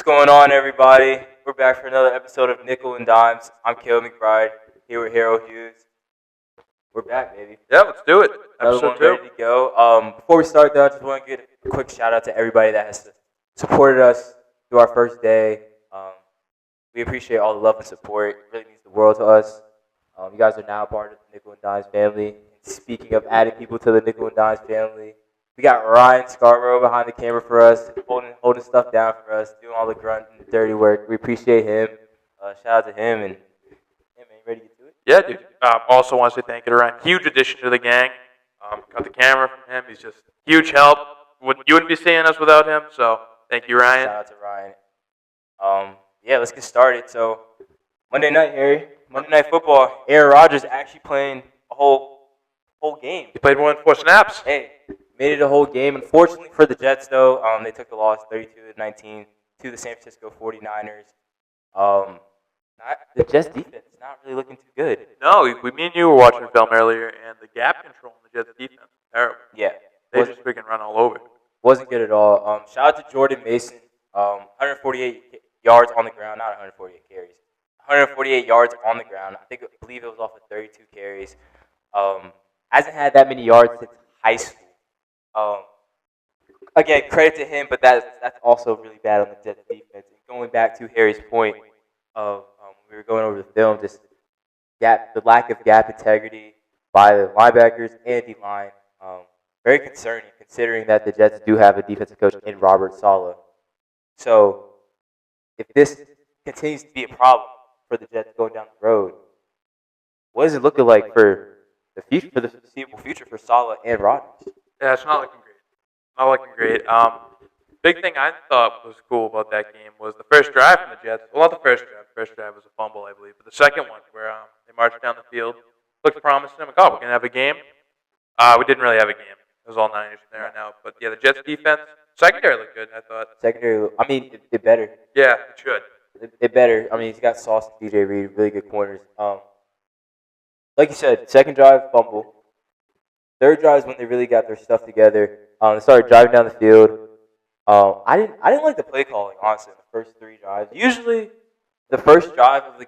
going on, everybody? We're back for another episode of Nickel and Dimes. I'm Kale McBride, here with Harold Hughes. We're back, baby. Yeah, let's do it. Another Episode one 2. ready to go. Before we start, though, I just want to give a quick shout-out to everybody that has supported us through our first day. We appreciate all the love and support. It really means the world to us. You guys are now part of the Nickel and Dimes family. And speaking of adding people to the Nickel and Dimes family, we got Ryan Scarborough behind the camera for us, holding stuff down for us, doing all the grunt and the dirty work. We appreciate him. Shout out to him. And yeah, man, you ready to get to it? Yeah, dude. Also want to say thank you to Ryan. Huge addition to the gang. Got the camera from him. He's just huge help. You wouldn't be seeing us without him, so thank you, Ryan. Shout out to Ryan. Yeah, let's get started. So, Monday night, Harry. Monday Night Football. Aaron Rodgers actually playing a whole game. He played more than 4 snaps. Hey, made it a whole game. Unfortunately for the Jets, though, they took the loss 32-19 to the San Francisco 49ers. The Jets defense is not really looking too good. No, me and you were watching film earlier, and the gap control in the Jets defense is terrible. Yeah. They just freaking run all over. Wasn't good at all. Shout out to Jordan Mason. 148 yards on the ground, not 148 carries. 148 yards on the ground. I believe it was off of 32 carries. Hasn't had that many yards since high school. Again, credit to him, but that's also really bad on the Jets defense. And going back to Harry's point of we were going over the film, just the lack of gap integrity by the linebackers and D-line. Very concerning, considering that the Jets do have a defensive coach in Robert Saleh. So, if this continues to be a problem for the Jets going down the road, what is it looking like for the future, for the foreseeable future for Saleh and Rodgers? Yeah, it's not looking great. Not looking great. Big thing I thought was cool about that game was the first drive from the Jets. Well, not the first drive. The first drive was a fumble, I believe. But the second one, where they marched down the field, looked promising. I'm like, oh, we're going to have a game. We didn't really have a game. It was all Niners from there on out. But, yeah, the Jets defense, secondary looked good, I thought. Secondary, I mean, it better. Yeah, it should. It better. I mean, he's got Sauce and DJ Reed, really good corners. Like you said, second drive, fumble. Third drive is when they really got their stuff together. They started driving down the field. I didn't like the play calling, honestly, in the first 3 drives. Usually, the first drive of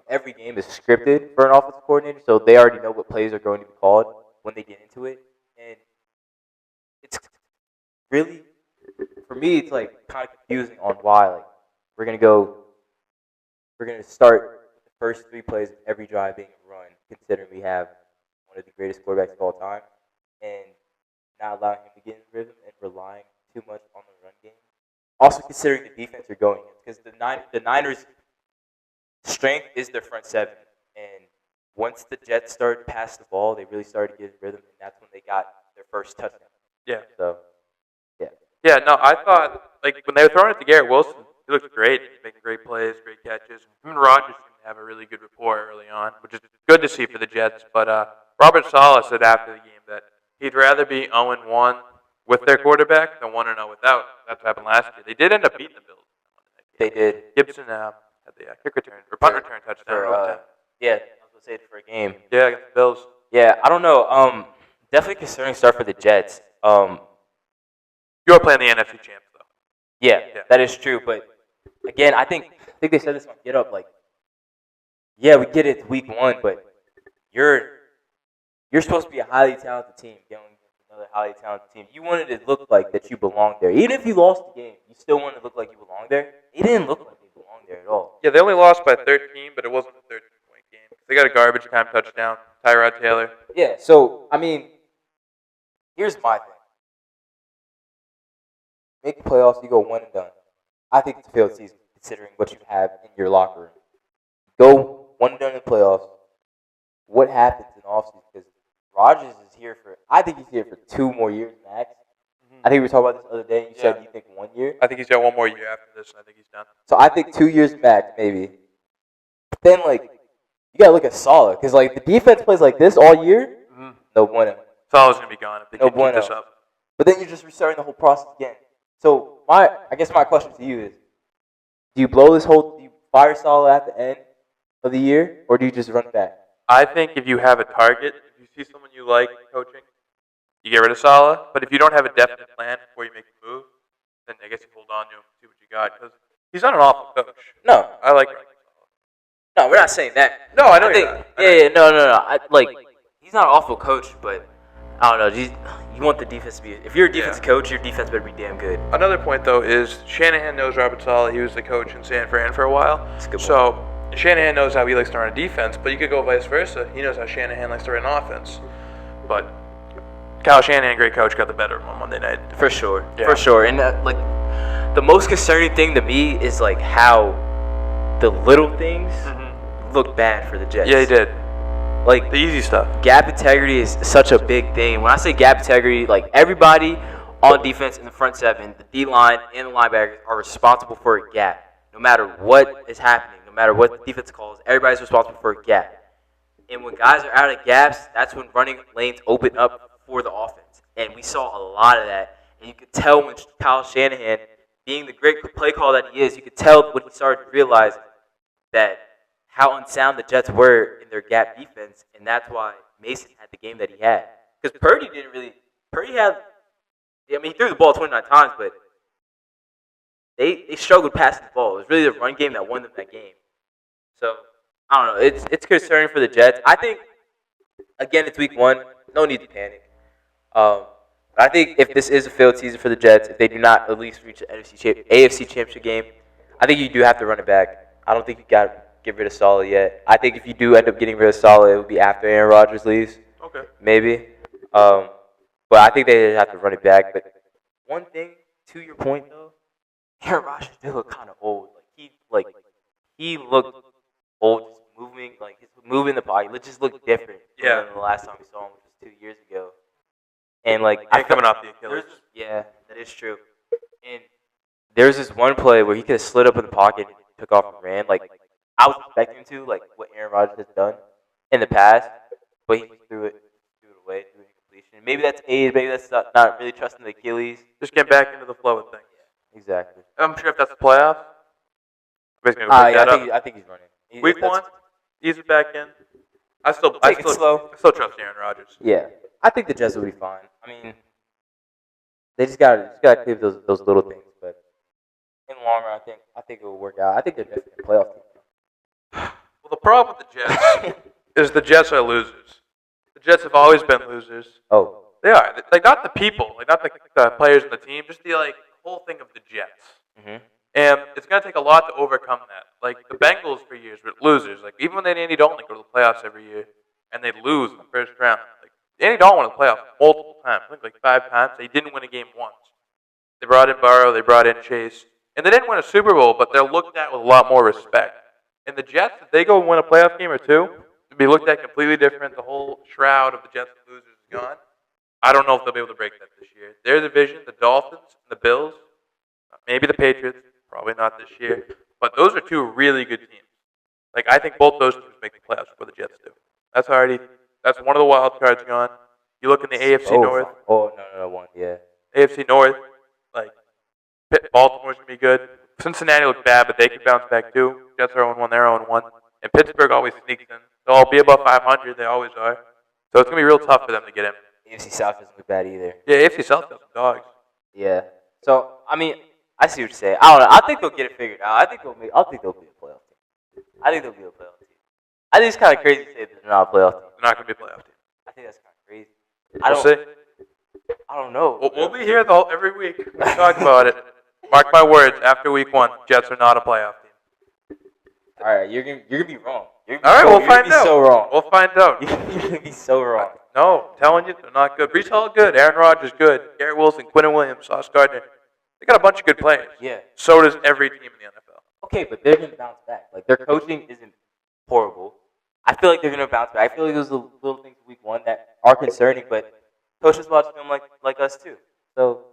every game is scripted for an offensive coordinator, so they already know what plays are going to be called when they get into it. And it's really, for me, it's like kind of confusing on why. Like, we're gonna start the first 3 plays of every drive being a run, considering we have one of the greatest quarterbacks of all time, and not allowing him to get in rhythm and relying too much on the run game. Also considering the defense you're going in, because the Niners' strength is their front 7, and once the Jets started to pass the ball, they really started to get in rhythm, and that's when they got their first touchdown. Yeah. So, yeah. Yeah, no, I thought, like, when they were throwing it to Garrett Wilson, he looked great. He was making great plays, great catches. Him and Rodgers seemed to have a really good rapport early on, which is good to see for the Jets. But Robert Saleh said after the game that he'd rather be 0-1 with their quarterback than 1-0 without. That's what happened last year. They did end up beating the Bills. They did. Gibson had the kick return, or punt return touchdown. Yeah, I was going to say it for a game. Yeah, against the Bills. Yeah, I don't know. Definitely concerning start for the Jets. You are playing the NFC champs, though. Yeah, that is true. But again, I think they said this on Get Up. Like, yeah, we get it week 1, but you're supposed to be a highly talented team going against another highly talented team. You wanted it to look like that you belonged there. Even if you lost the game, you still wanted to look like you belonged there. It didn't look like they belonged there at all. Yeah, they only lost by 13, but it wasn't a 13-point game. They got a garbage time touchdown, Tyrod Taylor. Yeah, so, I mean, here's my thing. Make the playoffs, you go 1 and done. I think it's a failed season, considering what you have in your locker room. Go 1 and done in the playoffs. What happens in the offseason? Because Rodgers is here I think he's here for 2 more years max. I think we were talking about this the other day. You said you think 1 year. I think he's got 1 more year after this, and I think he's done. So I think 2 years max, maybe. But then, like, you got to look at Saleh. Because, like, the defense plays like this all year. No bueno. Saleh's going to be gone if they keep this up. But then you're just restarting the whole process again. So I guess my question to you is, do you fire Saleh at the end of the year, or do you just run back? I think if you have a target, if you see someone you like coaching, you get rid of Saleh. But if you don't have a definite plan before you make a move, then I guess you hold on to him, see what you got. Because He's not an awful coach. No, I like him. no, we're not saying that. No, I know I think, you're not. yeah, no. He's not an awful coach, but I don't know. You want the defense to be. If you're a defensive coach, your defense better be damn good. Another point, though, is Shanahan knows Robert Saleh. He was the coach in San Fran for a while. That's a good So Shanahan knows how he likes to run a defense, but you could go vice versa. He knows how Shanahan likes to run an offense. But Kyle Shanahan, great coach, got the better of him on Monday night. For sure, Yeah. for sure. And the most concerning thing to me is like how the little things look bad for the Jets. Yeah, he did. Like The easy stuff. gap integrity is such a big thing. When I say gap integrity, like everybody on defense in the front seven, the D line and the linebackers are responsible for a gap. No matter what is happening, no matter what the defense calls, everybody's responsible for a gap. And when guys are out of gaps, that's when running lanes open up for the offense. And we saw a lot of that. And you could tell when Kyle Shanahan, being the great play call that he is, you could tell when he started to realize that how unsound the Jets were in their gap defense, and that's why Mason had the game that he had. Because Purdy he threw the ball 29 times, but they struggled passing the ball. It was really the run game that won them that game. So, I don't know. It's concerning for the Jets. I think, again, it's week 1. No need to panic. But I think if this is a failed season for the Jets, if they do not at least reach the AFC Championship game, I think you do have to run it back. I don't think you got to get rid of Saleh yet. I think if you do end up getting rid of Saleh, it would be after Aaron Rodgers leaves. Okay. Maybe. But I think they have to run it back. But one thing, to your point, though, Aaron Rodgers did look kind of old. He looked old, just moving the pocket. It just looked different than the last time we saw him, which was 2 years ago. And coming off the Achilles. Yeah, that is true. And there's this one play where he could have slid up in the pocket and took off and ran. I was expecting him to, what Aaron Rodgers has done in the past, but he just threw it away, threw an incompletion. Maybe that's age, maybe that's not really trusting the Achilles. Just get back into the flow of things. Exactly. I'm sure if that's the playoffs, I think he's running. Week 1, ease it back in. I still trust Aaron Rodgers. Yeah, I think the Jets will be fine. I mean, they just gotta clear those little things, but in the long run, I think it will work out. I think they're definitely a playoff team. Well, the problem with the Jets is the Jets are losers. The Jets have always been losers. Oh, they are. Not the people, not the players in the team, just the whole thing of the Jets. Mm-hmm. And it's going to take a lot to overcome that. The Bengals for years were losers. Even when they had Andy Dalton, they go to the playoffs every year, and they'd lose in the first round. Andy Dalton won the playoffs multiple times. I think 5 times. They didn't win a game once. They brought in Burrow. They brought in Chase. And they didn't win a Super Bowl, but they're looked at with a lot more respect. And the Jets, if they go and win a playoff game or two, it'd be looked at completely different. The whole shroud of the Jets and losers is gone. I don't know if they'll be able to break that this year. Their division, the Dolphins and the Bills, maybe the Patriots, probably not this year. But those are 2 really good teams. I think both those teams make the playoffs before the Jets do. That's one of the wild cards gone. You look in the AFC North. One, yeah. AFC North, Baltimore's going to be good. Cincinnati looks bad, but they can bounce back too. Jets are 0-1, they're 0-1. And Pittsburgh always sneaks in. They'll all be above 500, they always are. So it's going to be real tough for them to get in. AFC South doesn't look bad either. Yeah, AFC South got some dogs. Yeah. So, I mean, I see what you're saying. I don't know. I think they'll get it figured out. I think they'll be a playoff team. I think it's kind of crazy to say that they're not a playoff team. They're not going to be a playoff team. I think that's kind of crazy. We'll see. I don't know. We'll be here every week. We'll talk about it. Mark my words, after week 1, Jets are not a playoff team. All right, you're gonna be wrong. All right, we'll find out. So wrong. We'll find out. You're gonna be so wrong. No, I'm telling you, they're not good. Brees Hall good. Aaron Rodgers good. Garrett Wilson, Quinnen Williams, Sauce Gardner. They got a bunch of good players. Yeah. So does every team in the NFL. Okay, but they're gonna bounce back. Their coaching isn't horrible. I feel like they're gonna bounce back. I feel like those are little things week 1 that are concerning, but coaches watch them like us too. So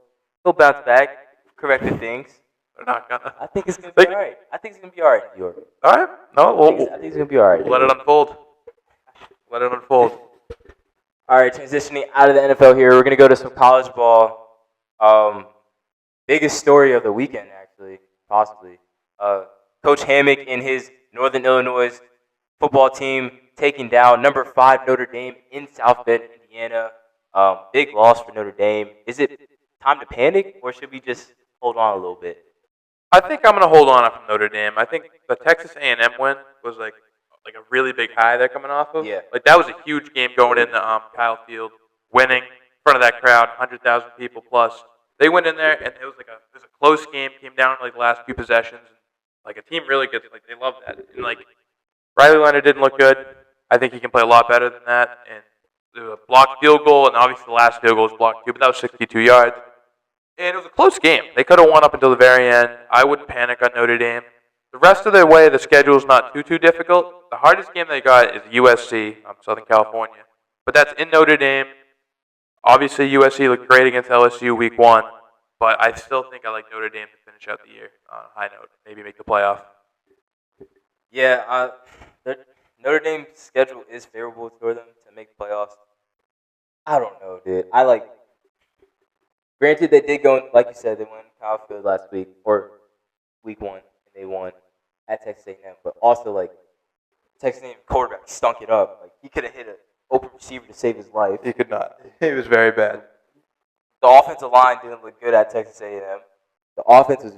he'll bounce back, correct the things. They're not gonna. I think it's gonna be all right. I think it's gonna be all right, New York. All right. No, I think it's gonna be all right. Let it unfold. Let it unfold. All right, transitioning out of the NFL here, we're gonna go to some college ball. Biggest story of the weekend, actually, possibly. Coach Hammock and his Northern Illinois football team taking down number 5 Notre Dame in South Bend, Indiana. Big loss for Notre Dame. Is it time to panic, or should we just hold on a little bit? I think I'm gonna hold on from Notre Dame. I think the Texas A&M win was like a really big high they're coming off of. Yeah. Like that was a huge game going into Kyle Field, winning in front of that crowd, 100,000 people plus. They went in there and it was a close game. Came down to like the last few possessions. Like a team really gets like they love that. And like Riley Leonard didn't look good. I think he can play a lot better than that. And there was a blocked field goal, and obviously the last field goal was blocked too, but that was 62 yards. And it was a close game. They could have won up until the very end. I wouldn't panic on Notre Dame. The rest of the way, the schedule is not too difficult. The hardest game they got is USC, Southern California. But that's in Notre Dame. Obviously, USC looked great against LSU week 1. But I still think I like Notre Dame to finish out the year on a high note. Maybe make the playoff. Yeah, Notre Dame's schedule is favorable for them to make playoffs. I don't know, dude. Granted, they did go, like you said, they won Kyle Field last week, or week 1, and they won at Texas A&M. But also, like, Texas A&M quarterback stunk it up. Like, he could have hit an open receiver to save his life. He could not. He was very bad. The offensive line didn't look good at Texas A&M. The offense was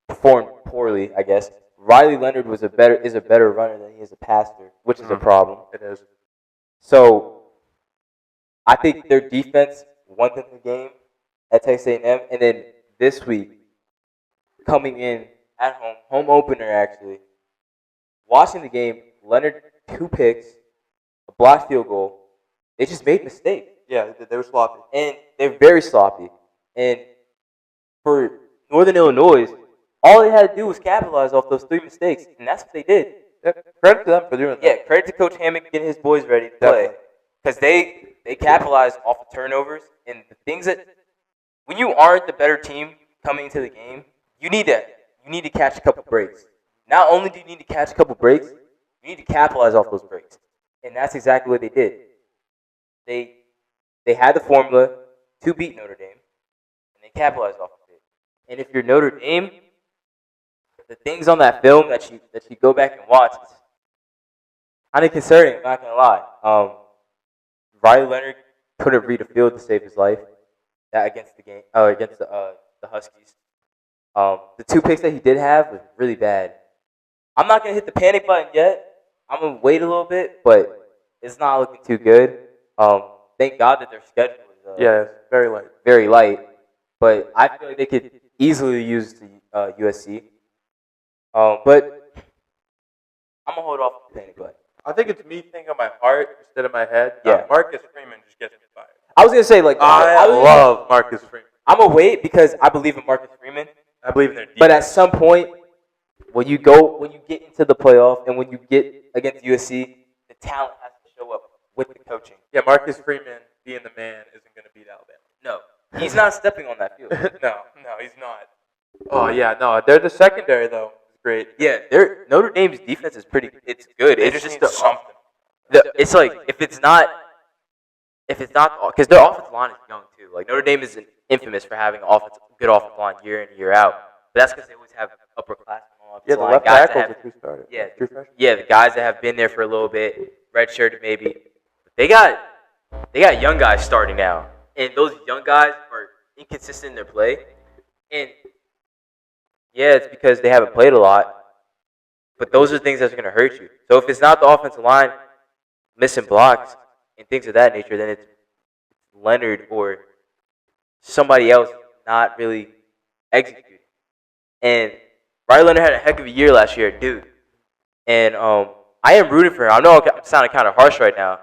performed poorly, I guess. Riley Leonard is a better runner than he is a passer, which is a problem. It is. So, I think their defense won them the game at Texas A&M, and then this week, coming in at home opener actually, watching the game, Leonard 2 picks, a blocked field goal. They just made mistakes. Yeah, they were sloppy. And they're very sloppy. And for Northern Illinois, all they had to do was capitalize off those 3 mistakes, and that's what they did. Yeah, credit to them for doing that. Yeah, credit to Coach Hammock getting his boys ready to play. Because they capitalized off the turnovers and the things that when you aren't the better team coming into the game, you need to catch a couple breaks. Not only do you need to catch a couple breaks, you need to capitalize off those breaks. And that's exactly what they did. They had the formula to beat Notre Dame, and they capitalized off of it. And if you're Notre Dame, the things on that film that you go back and watch, it's kind of concerning. I'm not gonna lie. Riley Leonard couldn't read a field to save his life. That against the Huskies. The 2 picks that he did have was really bad. I'm not gonna hit the panic button yet. I'm gonna wait a little bit, but it's not looking too good. Thank God that their schedule is very light. Very light, but I feel like they could easily use the USC. But I'm gonna hold off the panic button. I think it's me thinking on my heart instead of my head. Yeah. Marcus Freeman just gets me fired. I was gonna say I love Marcus Freeman. I'm gonna wait because I believe in Marcus Freeman. I believe in their defense. But at some point, when you get into the playoff and when you get against USC, the talent has to show up with the coaching. Yeah, Marcus Freeman being the man isn't going to beat Alabama. No, he's not stepping on that field. no, he's not. Oh yeah, no, they're the secondary though. It's great. Yeah, Notre Dame's defense is it's good. It's just something. It's like if it's not because their offensive line is young too. Like Notre Dame is infamous for having good offensive line year in year out. But that's because they always have upperclassmen on offensive line. Yeah, the left tackles are two started. Yeah, the guys that have been there for a little bit, redshirted maybe. They got young guys starting now, and those young guys are inconsistent in their play. And yeah, it's because they haven't played a lot. But those are things that's going to hurt you. So if it's not the offensive line missing blocks and things of that nature, then it's Leonard or somebody else not really executing. And Riley Leonard had a heck of a year last year, dude. And I am rooting for him. I know I'm sounding kind of harsh right now,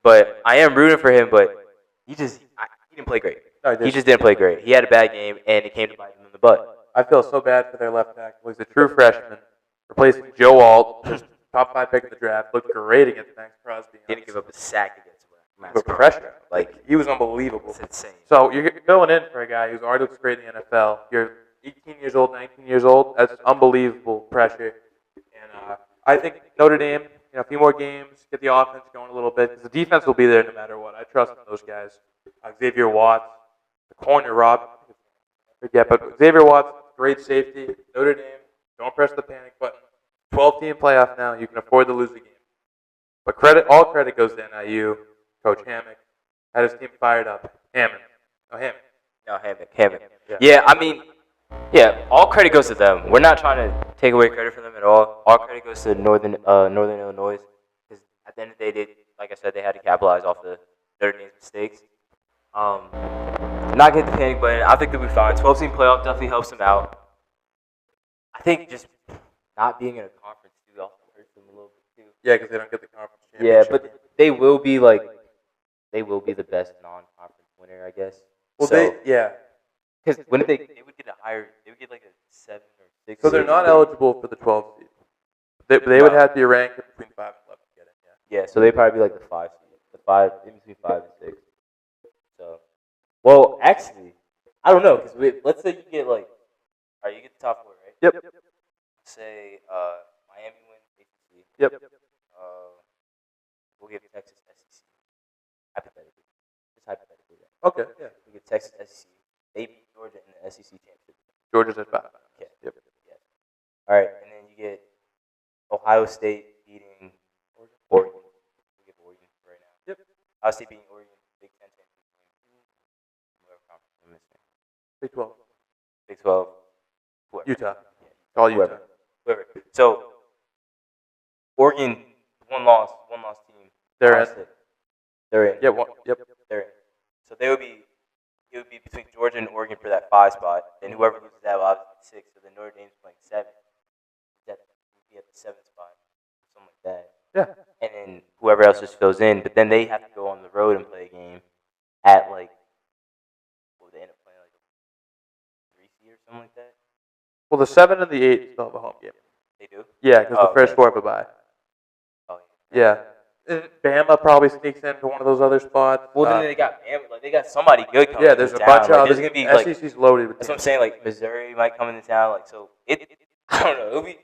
but I am rooting for him. But he didn't play great. No, he just didn't play great. He had a bad game, and it came to bite him in the butt. I feel so bad for their left tackle. He's a true freshman, replacing Joe Alt, just top 5 pick of the draft. Looked great against Max Crosby. Didn't give up a sack against Max Crosby. Pressure. Like he was unbelievable. It's insane. So you're going in for a guy who's already looks great in the NFL. You're 18 years old, 19 years old. That's unbelievable pressure. And I think Notre Dame, a few more games, get the offense going a little bit. Because the defense will be there no matter what. I trust in those guys. Xavier Watts, the corner, Rob. Forget, but Xavier Watts, great safety. Notre Dame, don't press the panic button. 12-team playoff now. You can afford to lose the game. But all credit goes to NIU. Coach Hammock had his team fired up. Hammock. Yeah, I mean, Yeah, all credit goes to them. We're not trying to take away credit from them at all. All credit goes to Northern Illinois, because at the end of the day, like I said, they had to capitalize off the Notre Dame's mistakes. Not get the panic button. I think they'll be fine. 12-team playoff definitely helps them out. I think just not being in a conference too also hurts them a little bit too. Yeah, because they don't get the conference Yeah, championship. but they will be the best non-conference winner, I guess. Well, So, yeah. because when they would get they would get like a 7 or 6. So they're not eligible for the 12 seed. They would have to be ranked between 5 and 11 to get it. Yeah. Yeah, so they'd probably be like the 5 seed, in between 5 and 6. So, well, actually, I don't know, because let's say you get like, all right, you get the top 4, right? Yep. Say Miami wins ACC. Yep. We'll give Texas SEC. Hypothetically. Just hypothetically. Okay. Yeah. We get Texas SEC. They beat Georgia in the SEC championship. Georgia's at 5. Okay. Yep. Yeah. All right, and then you get Ohio State beating Oregon. We get Oregon right now. Yep. Ohio State beating Oregon. Big 10 championship game. Whoever conference I'm missing. Big 12. Big 12. Whoever. Utah. Yeah. All Utah. Whoever. So Oregon, one loss team. They're in. They're in. Yep. They're in. So it would be between Georgia and Oregon for that 5 spot. Then whoever loses that will obviously 6. So then Notre Dame's playing 7. That would be at the 7th spot, something like that. Yeah. And then whoever else just fills in, but then they have to go on the road and play a game at like, what would they end up playing, like a 3 seed or something like that? Well, the 7 and the 8 still have a home game. They do? Yeah, because the first 4 have a bye. Oh yeah. And Bama probably sneaks into one of those other spots. Well, then they got Bama, like they got somebody good coming. Yeah, there's a bunch of. There's gonna be like SEC's loaded with. That's what I'm saying. Like Missouri might come into town. Like so, I don't know. It'll be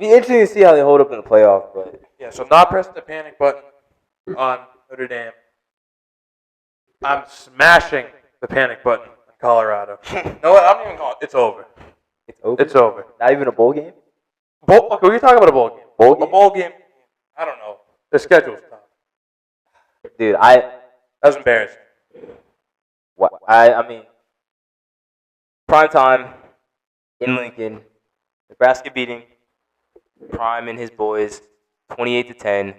interesting to see how they hold up in the playoff. But yeah, so not pressing the panic button on Notre Dame. I'm smashing the panic button on Colorado. No, I'm not even calling it. It's over. It's over. It's over. Not even a bowl game. Okay, we talking about a bowl game. Bowl game. A bowl game. I don't know. The schedule's tough. Dude, That's embarrassing. What I mean, prime time in Lincoln, Nebraska beating Prime and his boys, 28-10.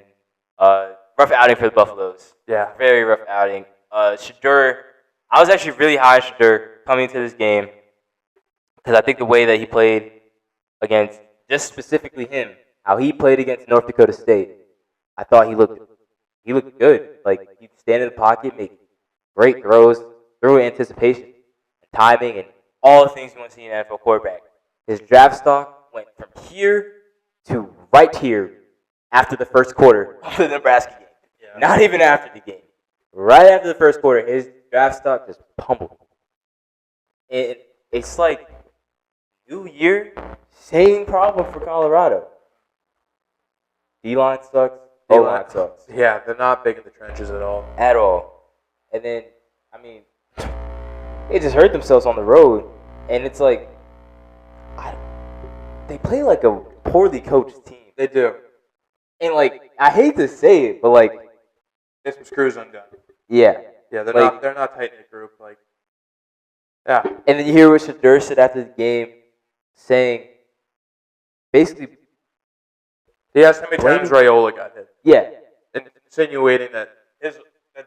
Rough outing for the Buffaloes. Yeah. Very rough outing. Shadur, I was actually really high on Shadur coming into this game because I think the way that he played against, just specifically him, how he played against North Dakota State, I thought he looked good. Like he'd stand in the pocket, make great throws, through anticipation, and timing, and all the things you want to see in an NFL quarterback. His draft stock went from here to right here after the first quarter of the Nebraska game. Yeah. Not even after the game. Right after the first quarter, his draft stock just pummeled. It's like new year, same problem for Colorado. D-line sucks. O-line sucks. Yeah, they're not big in the trenches at all. At all. And then, I mean, they just hurt themselves on the road. And it's like, they play like a poorly coached team. They do. And like, I hate to say it, but like, there's some screws undone. Yeah. Yeah, they're not tight knit group. Like, yeah. And then you hear what Shadur said after the game, saying, basically, he asked how many times Raiola got hit. Yeah. And insinuating that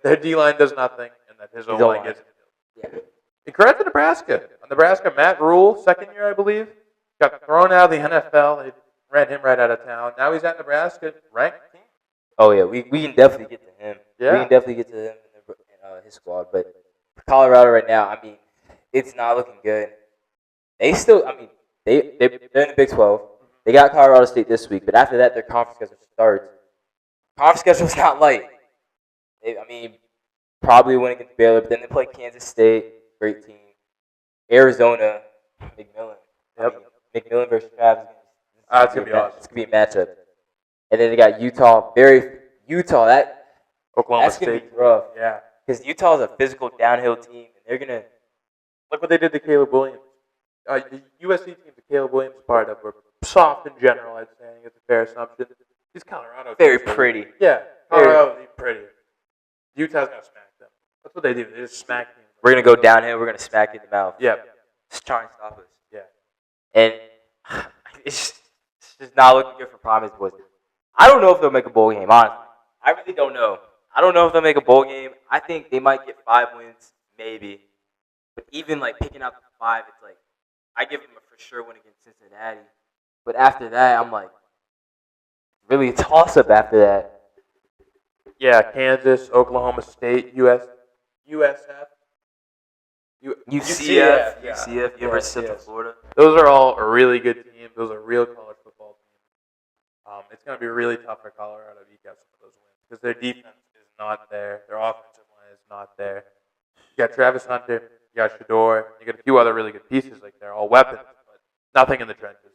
their D-line does nothing and that his O-line gets it. Yeah. And credit to Nebraska. Nebraska, Matt Rule, second year, I believe, got thrown out of the NFL. They ran him right out of town. Now he's at Nebraska, ranked team. Oh, yeah. We can definitely get to him. Yeah. We can definitely get to him in his squad. But for Colorado right now, I mean, it's not looking good. They still, I mean, they're in the Big 12. They got Colorado State this week, but after that, their conference schedule starts. Conference schedule's not light. Probably win against Baylor, but then they play Kansas State, great team. Arizona, McMillan. Yep. McMillan versus Travis. It's going to be awesome. It's going to be a matchup. And then they got Utah. Oklahoma that's State. going to be rough. Yeah. Because Utah's a physical downhill team, and they're going to... Look what they did to Caleb Williams. The USC teams that Caleb Williams is part of were soft in general, I'd say. It's a fair assumption. These Colorado very teams pretty. Yeah, Colorado's even prettier. Utah's going to smack them. That's what they do. They just smack teams. We're going to go downhill. We're going to smack you in the mouth. Yeah. Just trying to stop us. Yeah. And it's just not looking good for Promise Boys. I don't know if they'll make a bowl game, honestly. I really don't know. I don't know if they'll make a bowl game. I think they might get 5 wins, maybe. But even like picking out the 5, it's like I give them a for sure win against Cincinnati. But after that, I'm like really a toss up after that. Yeah, Kansas, Oklahoma State, USF, UCF, yeah. UCF, University of Central Florida. Those are all really good teams. Those are real college football teams. It's going to be really tough for Colorado to eke out some of those wins because their defense is not there. Their offensive line is not there. You got Travis Hunter, you got Shador, you got a few other really good pieces. Like they're all weapons, but nothing in the trenches.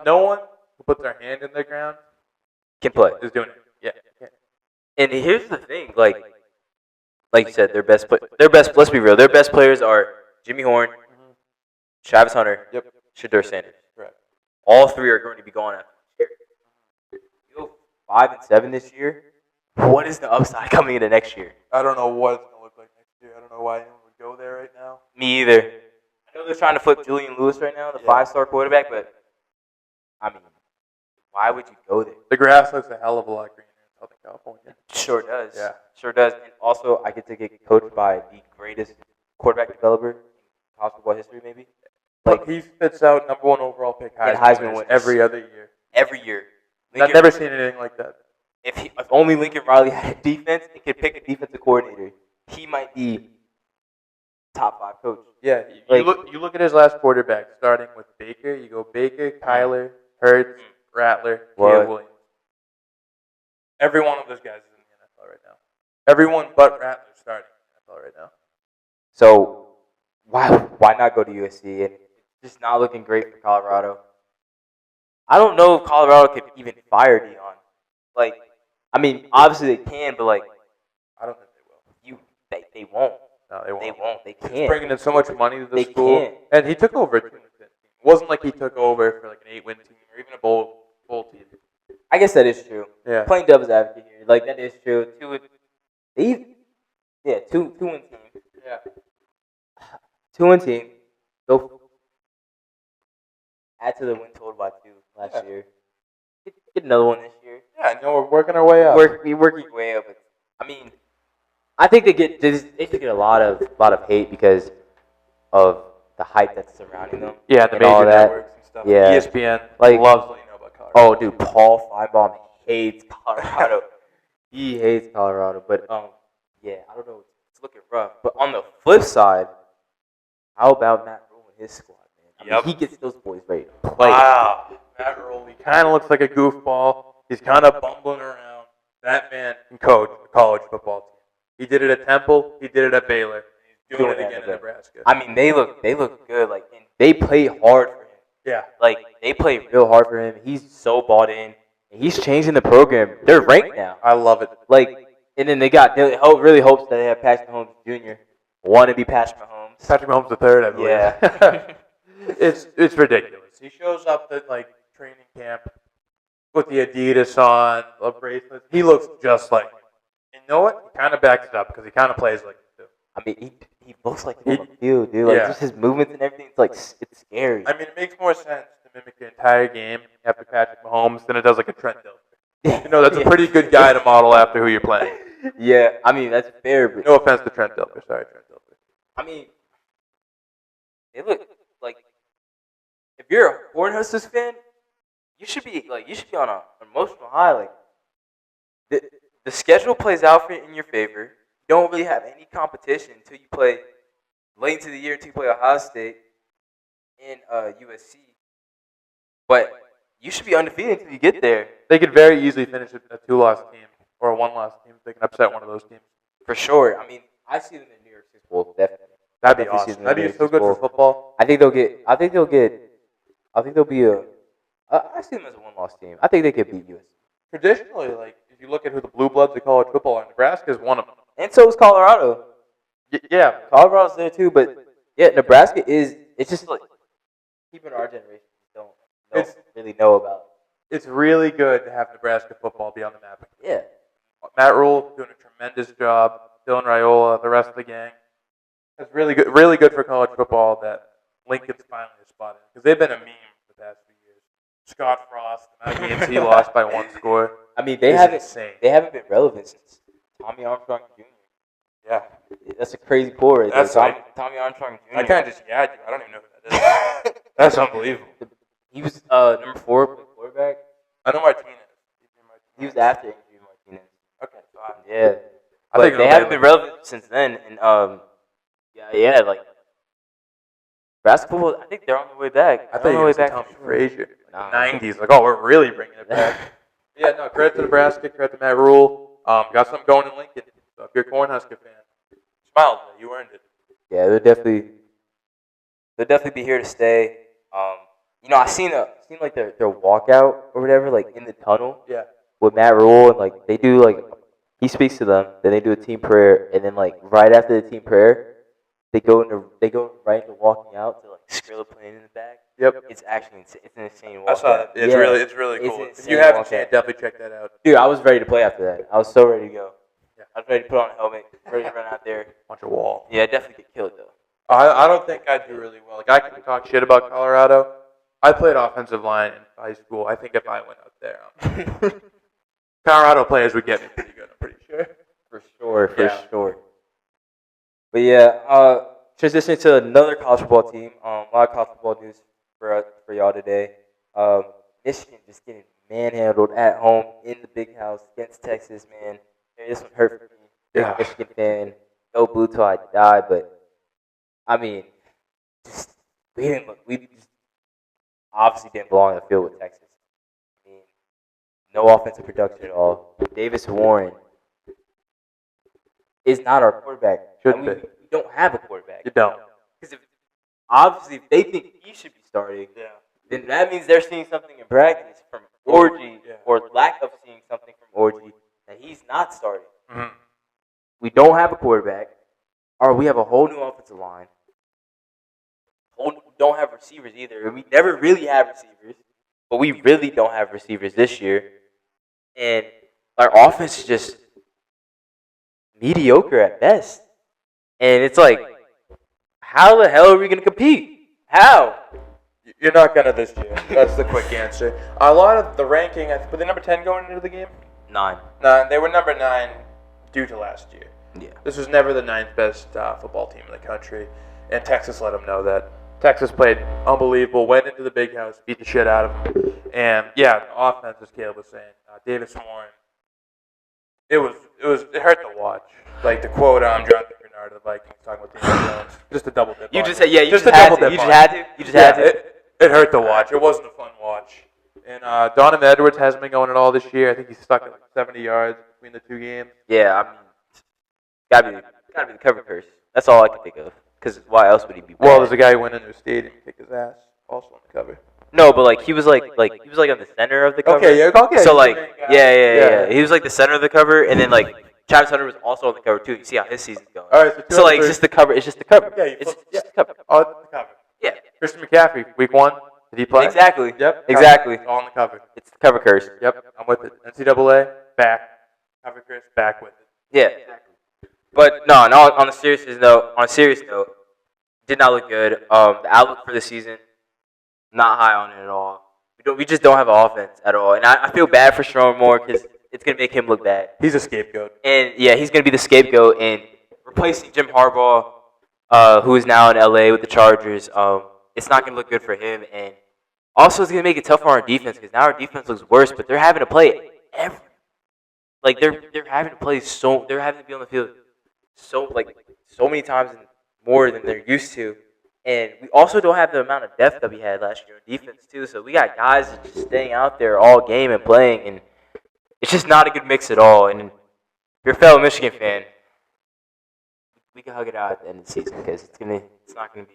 No one who puts their hand in the ground Can play. is doing it. Yeah. And here's the thing, like you said, their best. Let's be real. Their best players are Jimmy Horn, Travis Hunter, Shador Sanders. Correct. All 3 are going to be gone after this year. You go 5-7 this year. What is the upside coming into next year? I don't know what it's going to look like next year. I don't know why anyone would go there right now. Me either. I know they're trying to flip Julian Lewis right now, the 5-star quarterback, but I mean, why would you go there? The grass looks a hell of a lot greener in Southern California. Sure does. Yeah. Sure does. And also, I get to get coached by the greatest quarterback developer in college football history, maybe. Like he spits out number 1 overall pick Heisman winners every other year. Every year. I've never seen anything like that. If only Lincoln Riley had a defense and could pick a defensive coordinator, he might be top 5 coach. Yeah, you look at his last quarterback, starting with Baker. You go Baker, Kyler, Hurts, Rattler, Caleb Williams. Every one of those guys is in the NFL right now. Everyone but Rattler starting in the NFL right now. So why not go to USC? And it's just not looking great for Colorado. I don't know if Colorado could even fire Dion. Like, I mean, obviously they can, but like, I don't think they will. They won't. No, they won't. They won't. They can't. He's bringing in so much money to the They school, can't. and he took over a team. It wasn't like he took over for like an 8-win team or even a bowl team. I guess that is true. Yeah. Playing devil's advocate here, like that is true. 2-win team. Yeah. 2-win team. Go add to the win total by 2 last year. Get another one this year. Yeah, I know we're working our way up. We're working way up. I mean, I think they should get a lot of hate because of the hype that's surrounding them. Yeah, the and major all that. networks and stuff. Yeah. ESPN Like, loves letting you know about Colorado. Oh, dude, Paul Feinbaum hates Colorado. He hates Colorado. But yeah, I don't know. It's looking rough. But on the flip side, how about Matt Rule and his squad, man? I mean, he gets those boys ready to play. Wow, Matt Rule, he kind of looks like a goofball. He's kind of bumbling around. That man can coach a college football team. He did it at Temple. He did it at Baylor. He's doing it again in Nebraska. I mean, they look good. Like, and they play hard for him. Yeah. Like, they play real hard for him. He's so bought in. And he's changing the program. They're ranked now. I love it. Like, and then they really hopes that they have Patrick Mahomes Jr. Want to be Patrick Mahomes. Patrick Mahomes III, I believe. Yeah. It's ridiculous. He shows up at like training camp with the Adidas on, the bracelets. He looks just like him. And you know what? He kind of backs it up because he kind of plays like him too. I mean, he looks like him on the field, dude. Like, just his movements and everything. It's like, it's scary. I mean, it makes more sense to mimic the entire game after Patrick Mahomes than it does like a Trent Dilfer. You know, that's a pretty good guy to model after who you're playing. Yeah, I mean, that's fair. But no offense to Trent Dilfer. Sorry, Trent Dilfer. I mean, they look like, if you're a Cornhuskers fan, you should be on an emotional high. Like, the schedule plays out in your favor. You don't really have any competition until you play late into the year, until you play Ohio State and USC. But you should be undefeated until you get there. They could very easily finish a 2-loss team or a 1-loss team. They can upset one of those teams. For sure. I mean, I see them in New York Six Bowl, definitely. That'd be awesome. That'd be so good for football. I think they'll be I see them as a 1-loss team. I think they could beat USC. Traditionally, like, if you look at who the blue bloods of college football are, Nebraska is one of them. And so is Colorado. Yeah. Colorado's there too, but yeah, Nebraska it's just like people in our generation don't really know about. It's really good to have Nebraska football be on the map. Yeah. Matt Rule doing a tremendous job. Dylan Raiola, the rest of the gang. It's really good for college football that Lincoln's finally a spot in because they've been a meme the past few years. Scott Frost, the amount of games he lost by 1 score. I mean, they haven't been relevant since Tommy Armstrong Jr. Yeah, that's a crazy pull right That's there. like- Tommy Armstrong Jr. I kind of just yagged you. I don't even know who that is. That's unbelievable. He was number 4 quarterback. I know Martinez. He was after Adrian Martinez. Okay, so Yeah, I but think they haven't been relevant since then. And yeah, like basketball. I think they're on the way back. I thought you were going to Tommy Frazier. 90s, like, oh, we're really bringing it back. Yeah, no, credit to Nebraska, credit to Matt Rule. Got something going in Lincoln. So if you're a Cornhusker fan, smile, you earned it. Yeah, they'll definitely be here to stay. I seen like their walkout or whatever, like in the tunnel. Yeah. With Matt Rule, and like they do like he speaks to them, then they do a team prayer, and then like right after the team prayer, they go right into walking out to like Skrilla playing in the back. Yep. It's actually it's an insane walkout. I saw that. It's really cool. If you haven't seen it, definitely check that out. Dude, I was ready to play after that. I was so ready to go. Yeah. I was ready to put on a helmet, ready to run out there. Bunch of wall. Yeah, definitely get killed though. I don't think I do really well. Like, I can talk shit about Colorado. I played offensive line in high school. I think if I went out there, Colorado players would get me pretty good, I'm pretty sure. For sure. But yeah, transitioning to another college football team. A lot of college football news for y'all today. Michigan just getting manhandled at home in the big house against Texas, man. This one hurt for me. Big Michigan fan. Go blue till I die, but I mean, we just obviously didn't belong in the field with Texas. I mean, no offensive production at all. Davis Warren is not our quarterback. We don't have a quarterback. You don't. Because if they think he should be starting, then that means they're seeing something in practice from Orgy, or lack of seeing something from Orgy, that he's not starting. Mm-hmm. We don't have a quarterback, or we have a whole new offensive line. We don't have receivers either. We never really have receivers, but we really don't have receivers this year. And our offense is just mediocre at best. And it's like, how the hell are we going to compete? How? You're not going to this year. That's the quick answer. A lot of the ranking, were they number 10 going into the game? 9. They were number 9 due to last year. Yeah. This was never the 9th best football team in the country. And Texas let them know that. Texas played unbelievable, went into the big house, beat the shit out of them. And, yeah, the offense, as Caleb was saying, Davis Warren, it hurt to watch. Like the quote Jonathan Bernard of the Vikings talking about Daniel Jones. Just a double dip. You just said, you just had to. It hurt to watch. It wasn't a fun watch. And Donovan Edwards hasn't been going at all this year. I think he's stuck at like 70 yards between the two games. Yeah, I mean, gotta be the cover curse. That's all I can think of. Because why else would he be bad? Well, there's a guy who went into a stadium and kicked his ass, also on the cover. No, but like he was like on the center of the cover. Okay. So like, yeah. He was like the center of the cover, and then like Travis Hunter was also on the cover too. You see how his season's going. All right, so like it's just the cover. It's just the cover. Yeah, it's just the cover. Oh, it's the cover. Yeah. Christian McCaffrey, week 1. Did he play? Exactly. Yep. Exactly. It's all on the cover. It's the cover curse. Yep. I'm with it. NCAA back. Cover curse back with it. Yeah. Exactly. But no. On a serious note, did not look good. The outlook for the season, not high on it at all. We just don't have an offense at all, and I feel bad for Sherman Moore because it's gonna make him look bad. He's a scapegoat. And yeah, he's gonna be the scapegoat and replacing Jim Harbaugh, who is now in LA with the Chargers. It's not gonna look good for him, and also it's gonna make it tough on our defense because now our defense looks worse. But they're having to play they're having to be on the field so many times more than they're used to. And we also don't have the amount of depth that we had last year on defense, too. So we got guys that just staying out there all game and playing, and it's just not a good mix at all. And if you're a fellow Michigan fan, we can hug it out at the end of the season because it's not gonna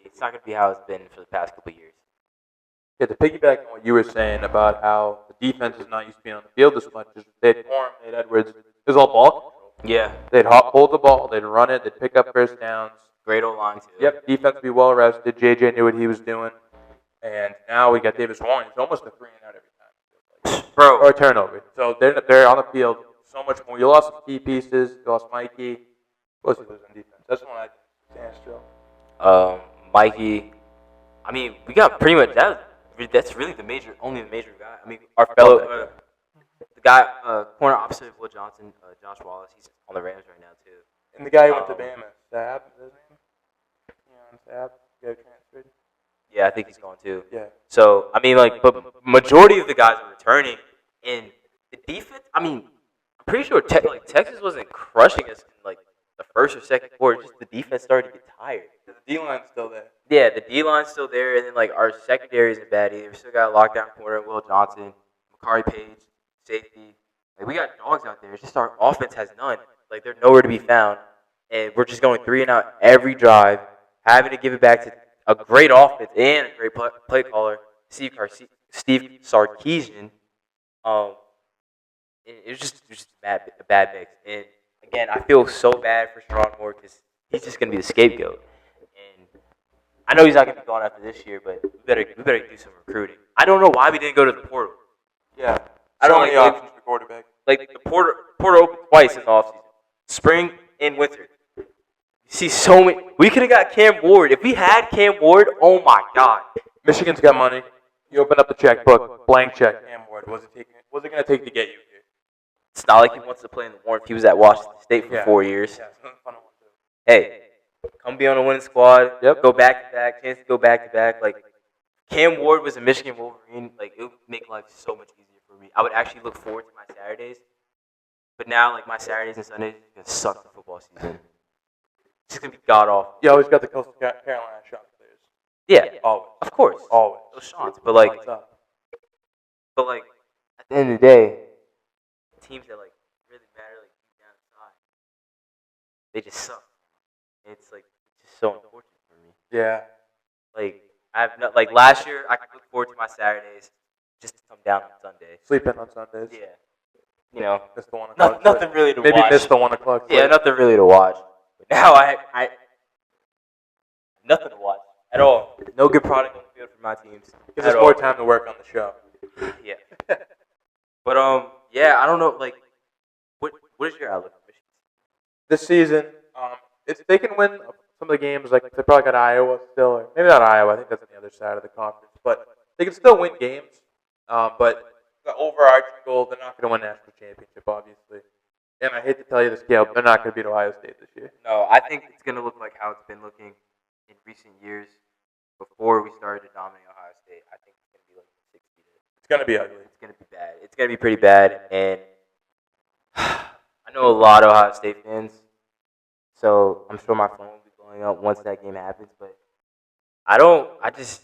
be how it's been for the past couple of years. Yeah, to piggyback on what you were saying about how the defense is not used to being on the field as much, they'd Warren, they'd Edwards, it was all ball control. Yeah. They'd hold the ball, they'd run it, they'd pick up first downs. Great O-line, too. Yep, defense be well rested. JJ knew what he was doing. And now we got Davis Warren. It's almost a 3-and-out every time. Bro. Or a turnover. So they're on the field so much more. You lost some key pieces. You lost Mikey. Who else you lose on defense? That's the one I stand still. Mikey. I mean, we got pretty much that. That's really only the major guy. I mean, our fellow, the guy, corner opposite of Will Johnson, Josh Wallace. He's on the Rams right now too. And the guy who went to Bama, Sab, is his name? Sab, the guy transferred. Yeah, I think he's going too. Yeah. So I mean, like, but majority of the guys are returning, and the defense. I mean, I'm pretty sure Texas wasn't crushing us in like the first or second quarter. Just the defense started to get tired. The D line's still there. Yeah, the D line's still there, and then like our secondary isn't bad either. We still got a lockdown corner, Will Johnson, Makari Page, safety. Like we got dogs out there. It's just our offense has none. Like they're nowhere to be found, and we're just going 3 and out every drive, having to give it back to a great offense and a great play caller, Steve Sarkisian. It was just a bad mix. And again, I feel so bad for Sharon Moore because he's just gonna be the scapegoat. And I know he's not gonna be gone after this year, but we better do some recruiting. I don't know why we didn't go to the portal. Yeah, I don't like options for quarterback. Like the portal opened twice in the offseason, spring and winter. You see so many. We could have got Cam Ward. If we had Cam Ward, oh my God. Michigan's got money. You open up the checkbook, blank check. Cam Ward. What's it going to take to get you here? It's not like he wants to play in the Warren. He was at Washington State for 4 years. Yeah, it's fun to watch. Hey, come be on a winning squad. Yep. Go back to back. Chance to go back to back. Like Cam Ward was a Michigan Wolverine. Like it would make life so much easier for me. I would actually look forward to my Saturdays. But now, like my Saturdays and Sundays, are gonna suck the football season. It's gonna be god awful. You always got the Coastal Carolina shot players. Yeah, Always. of course, Always. those shots. But like at the end of the day, teams that like really matter, like deep down inside, they just suck. And it's like it's just so unfortunate for me. Yeah. Like like last year, I could look forward to my Saturdays just to come down on Sunday. Sleep in on Sundays. Yeah, you know, Miss the 1 o'clock. nothing really to Maybe watch. miss the 1 o'clock. Yeah, nothing really to watch. But now I nothing to watch at all. No good product on the field for my teams. Gives us more time to work on the show. Yeah. But yeah, I don't know. Like, what is your outlook for Michigan? This season, if they can win some of the games, like they probably got Iowa still, or maybe not Iowa. I think that's on the other side of the conference, but they can still win games. But the overarching goal, they're not going to win national championship, obviously. And I hate to tell you this, Gail, they're not going to beat Ohio State this year. No, I think it's going to look like how it's been looking in recent years before we started to dominate Ohio State. I think it's going to be like 60. It's going to be ugly. It's going to be bad. It's going to be pretty bad. And I know a lot of Ohio State fans, so I'm sure my phone will be blowing up once that game happens. But I just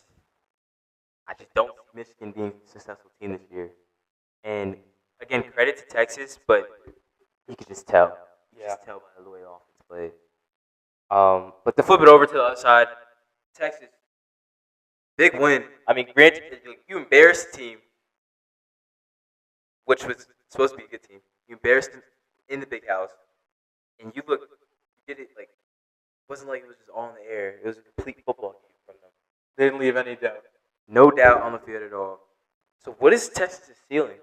don't see Michigan being a successful team this year. And again, credit to Texas, but you could just tell. You just tell by the way the offense played. But to flip it over to the other side, Texas, big win. I mean, granted, you embarrassed the team, which was supposed to be a good team. You embarrassed them in the big house, and you did it like it wasn't like it was just all in the air. It was a complete football game from them. They didn't leave any doubt. No doubt on the field at all. So what is Texas' ceiling?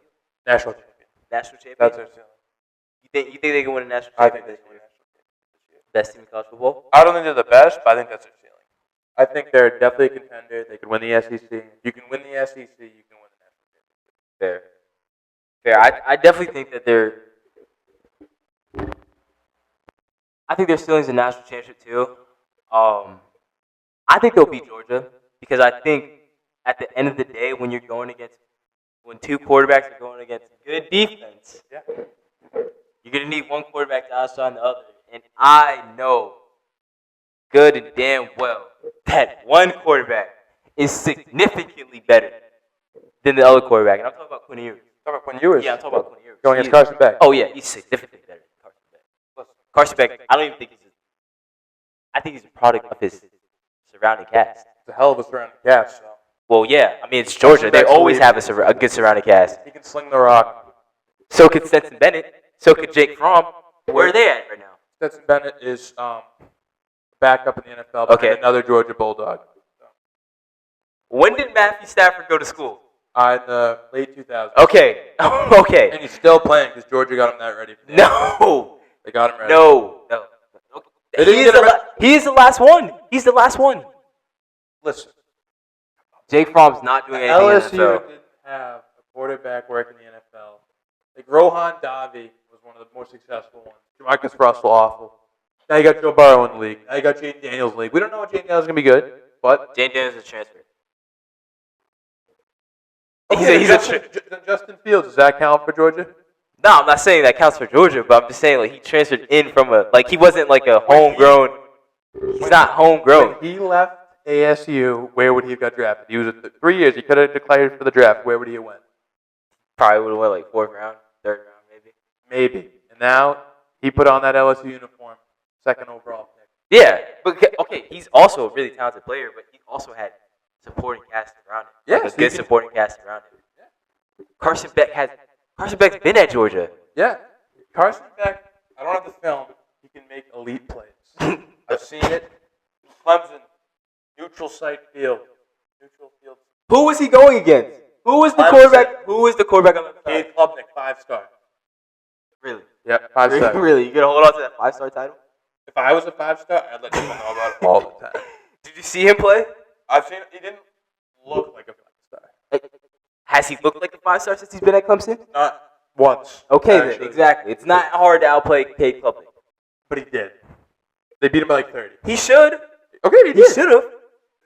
National champion. National champion? That's their ceiling. You think they can win a national I championship? think they can win a national championship this year. Best team in college football? I don't think they're the best, but I think that's their ceiling. I think they're definitely a contender. They could win the SEC. If you can win the SEC, you can win the national championship. Fair. I definitely think that I think their ceiling's a national championship too. I think they'll beat Georgia because I think at the end of the day, when two quarterbacks are going against good defense, you're gonna need one quarterback to outshine the other. And I know good and damn well that one quarterback is significantly better than the other quarterback. And I'm talking about Quinn Ewers. Talking about Quinn Ewers? Yeah, I'm talking about Quinn Ewers. Going against Carson Beck. Oh, yeah, he's significantly better than Carson Beck. Carson Beck, I don't even think I think he's a product of his surrounding cast. It's a hell of a surrounding cast. So. Well, yeah, I mean, it's Georgia. They always have a good surrounding cast. He can sling the rock. So could Stetson Bennett. So could Jake Fromm. Where are they at right now? Stetson Bennett is back up in the NFL. Okay. Another Georgia Bulldog. When did Matthew Stafford go to school? In the late 2000s. Okay. Okay. And he's still playing because Georgia got him that ready. For No. They got him ready. No. Okay. He is the last one. He's the last one. Listen. Jake Fromm's not doing anything in the LSU NFL. didn't have a quarterback work in the NFL. Like Rohan Davi was one of the more successful ones. Jamarcus Russell, awful. Now you got Joe Burrow in the league. Now you got Jaden Daniels in the league. We don't know if Jaden Daniels is going to be good, but Jane Daniels is a transfer. okay, Justin Fields, does that count for Georgia? No, I'm not saying that counts for Georgia, but I'm just saying like he transferred in from he wasn't like a homegrown. He's not homegrown. When he left ASU, where would he have got drafted? He was 3 years. He could have declared for the draft. Where would he have went? Probably would have went like 4th round, 3rd round, maybe. Maybe. And now he put on that LSU uniform, 2nd overall pick. Yeah, but okay, he's also a really talented player, but he also had supporting cast around him. Yes, a good supporting cast around him. Yeah. Carson Beck's been at Georgia. Yeah. Carson Beck, I don't have the film, but he can make elite plays. I've seen it. Clemson, neutral site field. Neutral field. Who was he going against? Who was the quarterback? Who was the quarterback on the side? Cade Klubnik, 5-star. Really? Yep, 5-star. Really? You gonna hold on to that 5-star title? If I was a 5-star, I'd let people know about it all the time. Did you see him play? I've seen it. He didn't look like a 5-star. Has he looked like a 5-star since he's been at Clemson? Not once. Okay, actually. then, exactly. It's not hard to outplay Cade Klubnik. But he did. They beat him by like 30. He should. Okay, he He should have.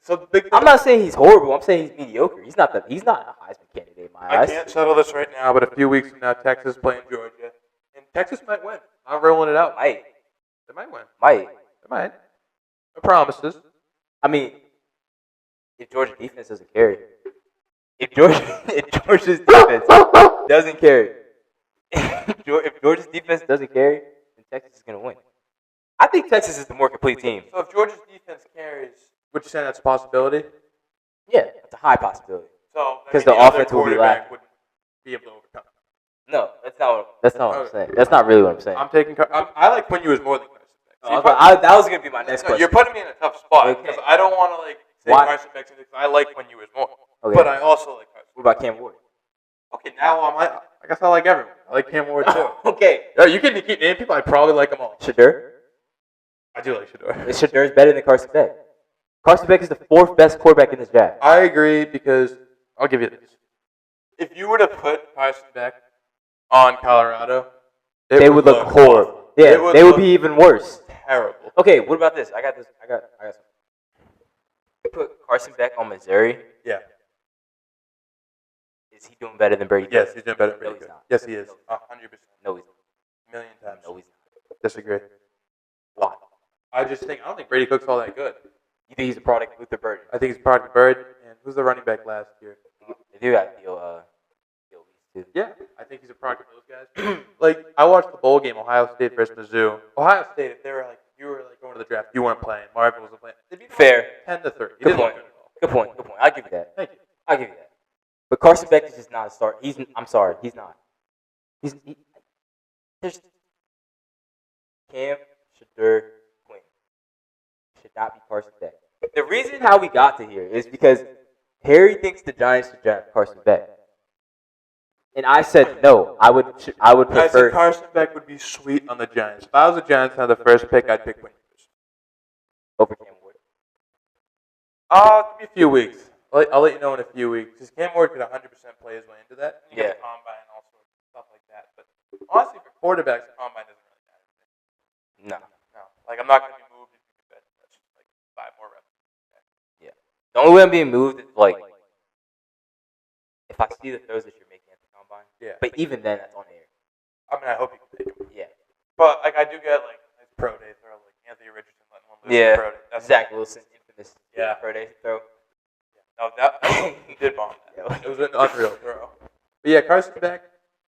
So the big thing I'm not saying he's horrible. I'm saying he's mediocre. He's not a Heisman candidate in my I eyes. can't settle this right now, but a few weeks from now, Texas playing Georgia. And Texas might win. I'm rolling it out. Might. They might win. Might. They might. No promises. I mean, if Georgia defense doesn't carry. If Georgia's defense doesn't carry. If Georgia's defense doesn't carry, then Texas is going to win. I think Texas is the more complete team. So if Georgia's defense carries, would you say that's a possibility? Yeah, it's a high possibility. So because the offense will be lacking. Wouldn't be able to overcome. No, that's not what I'm saying. That's not really what I'm saying. I like Quinn Ewers more than Carson Beck. That was going to be my next question. You're putting me in a tough spot because I don't want to say Carson Beck because I like Quinn Ewers more. Okay. But I also like Carson. What about Cam Ward? Okay, now I guess I like everyone. I like Cam Ward too. Okay. Yeah, you can keep naming people. I probably like them all. Shedeur? I do like Shedeur. Shadeur's better than Carson Beck. Carson Beck is the 4th best quarterback in this draft. I agree because I'll give you this. If you were to put Carson Beck on Colorado, they would look horrible. Yeah, they would be even worse. Terrible. Okay, what about this? I got something. Put Carson Beck on Missouri. Yeah. Is he doing better than Brady? Yes, he's doing better than Brady. No, he's not. Yes, he is. 100%. No, he's not. Million times. No, he's not. Disagree. Why? I don't think Brady Cook's all that good. You think he's a product of Luther Burden? I think he's a product of Bird. And who's the running back last year? They do got Theo too. Yeah, I think he's a product of those guys. Like, I watched the bowl game, Ohio State versus Mizzou. Ohio State, if they were like, you were like going to the draft, you weren't playing. Marvin wasn't playing. Fair. 10-30. Good point. Good point. I'll give you that. Thank you. I'll give you that. But Carson Beck is just not a start. I'm sorry, he's not. There's Cam, Shedeur, Quinn. Should not be Carson Beck. The reason how we got to here is because Harry thinks the Giants should draft Carson Beck. And I said no. I would prefer. I said Carson Beck would be sweet on the Giants. If I was the Giants and had the first pick, I'd pick Quinn over Cam Ward. Give me a few weeks. I'll let you know in a few weeks. Because Cam Ward could 100% play his way into that. You get the combine and all sorts of stuff like that. But honestly, for quarterbacks, the combine doesn't really matter. No. Like, I'm not going to be moved if you could bet. That's just like 5 more reps. Yeah. The only way I'm being moved is like if I see the throws that you're making at the combine. Yeah. But even then, that's on air. I mean, I hope you can take them. Yeah. But like, I do get like nice pro day throw, like Anthony Richardson letting one loose pro day. That's Zach Wilson, infamous pro day throw. No, he did bomb that. It was an unreal throw. But yeah, Carson Beck,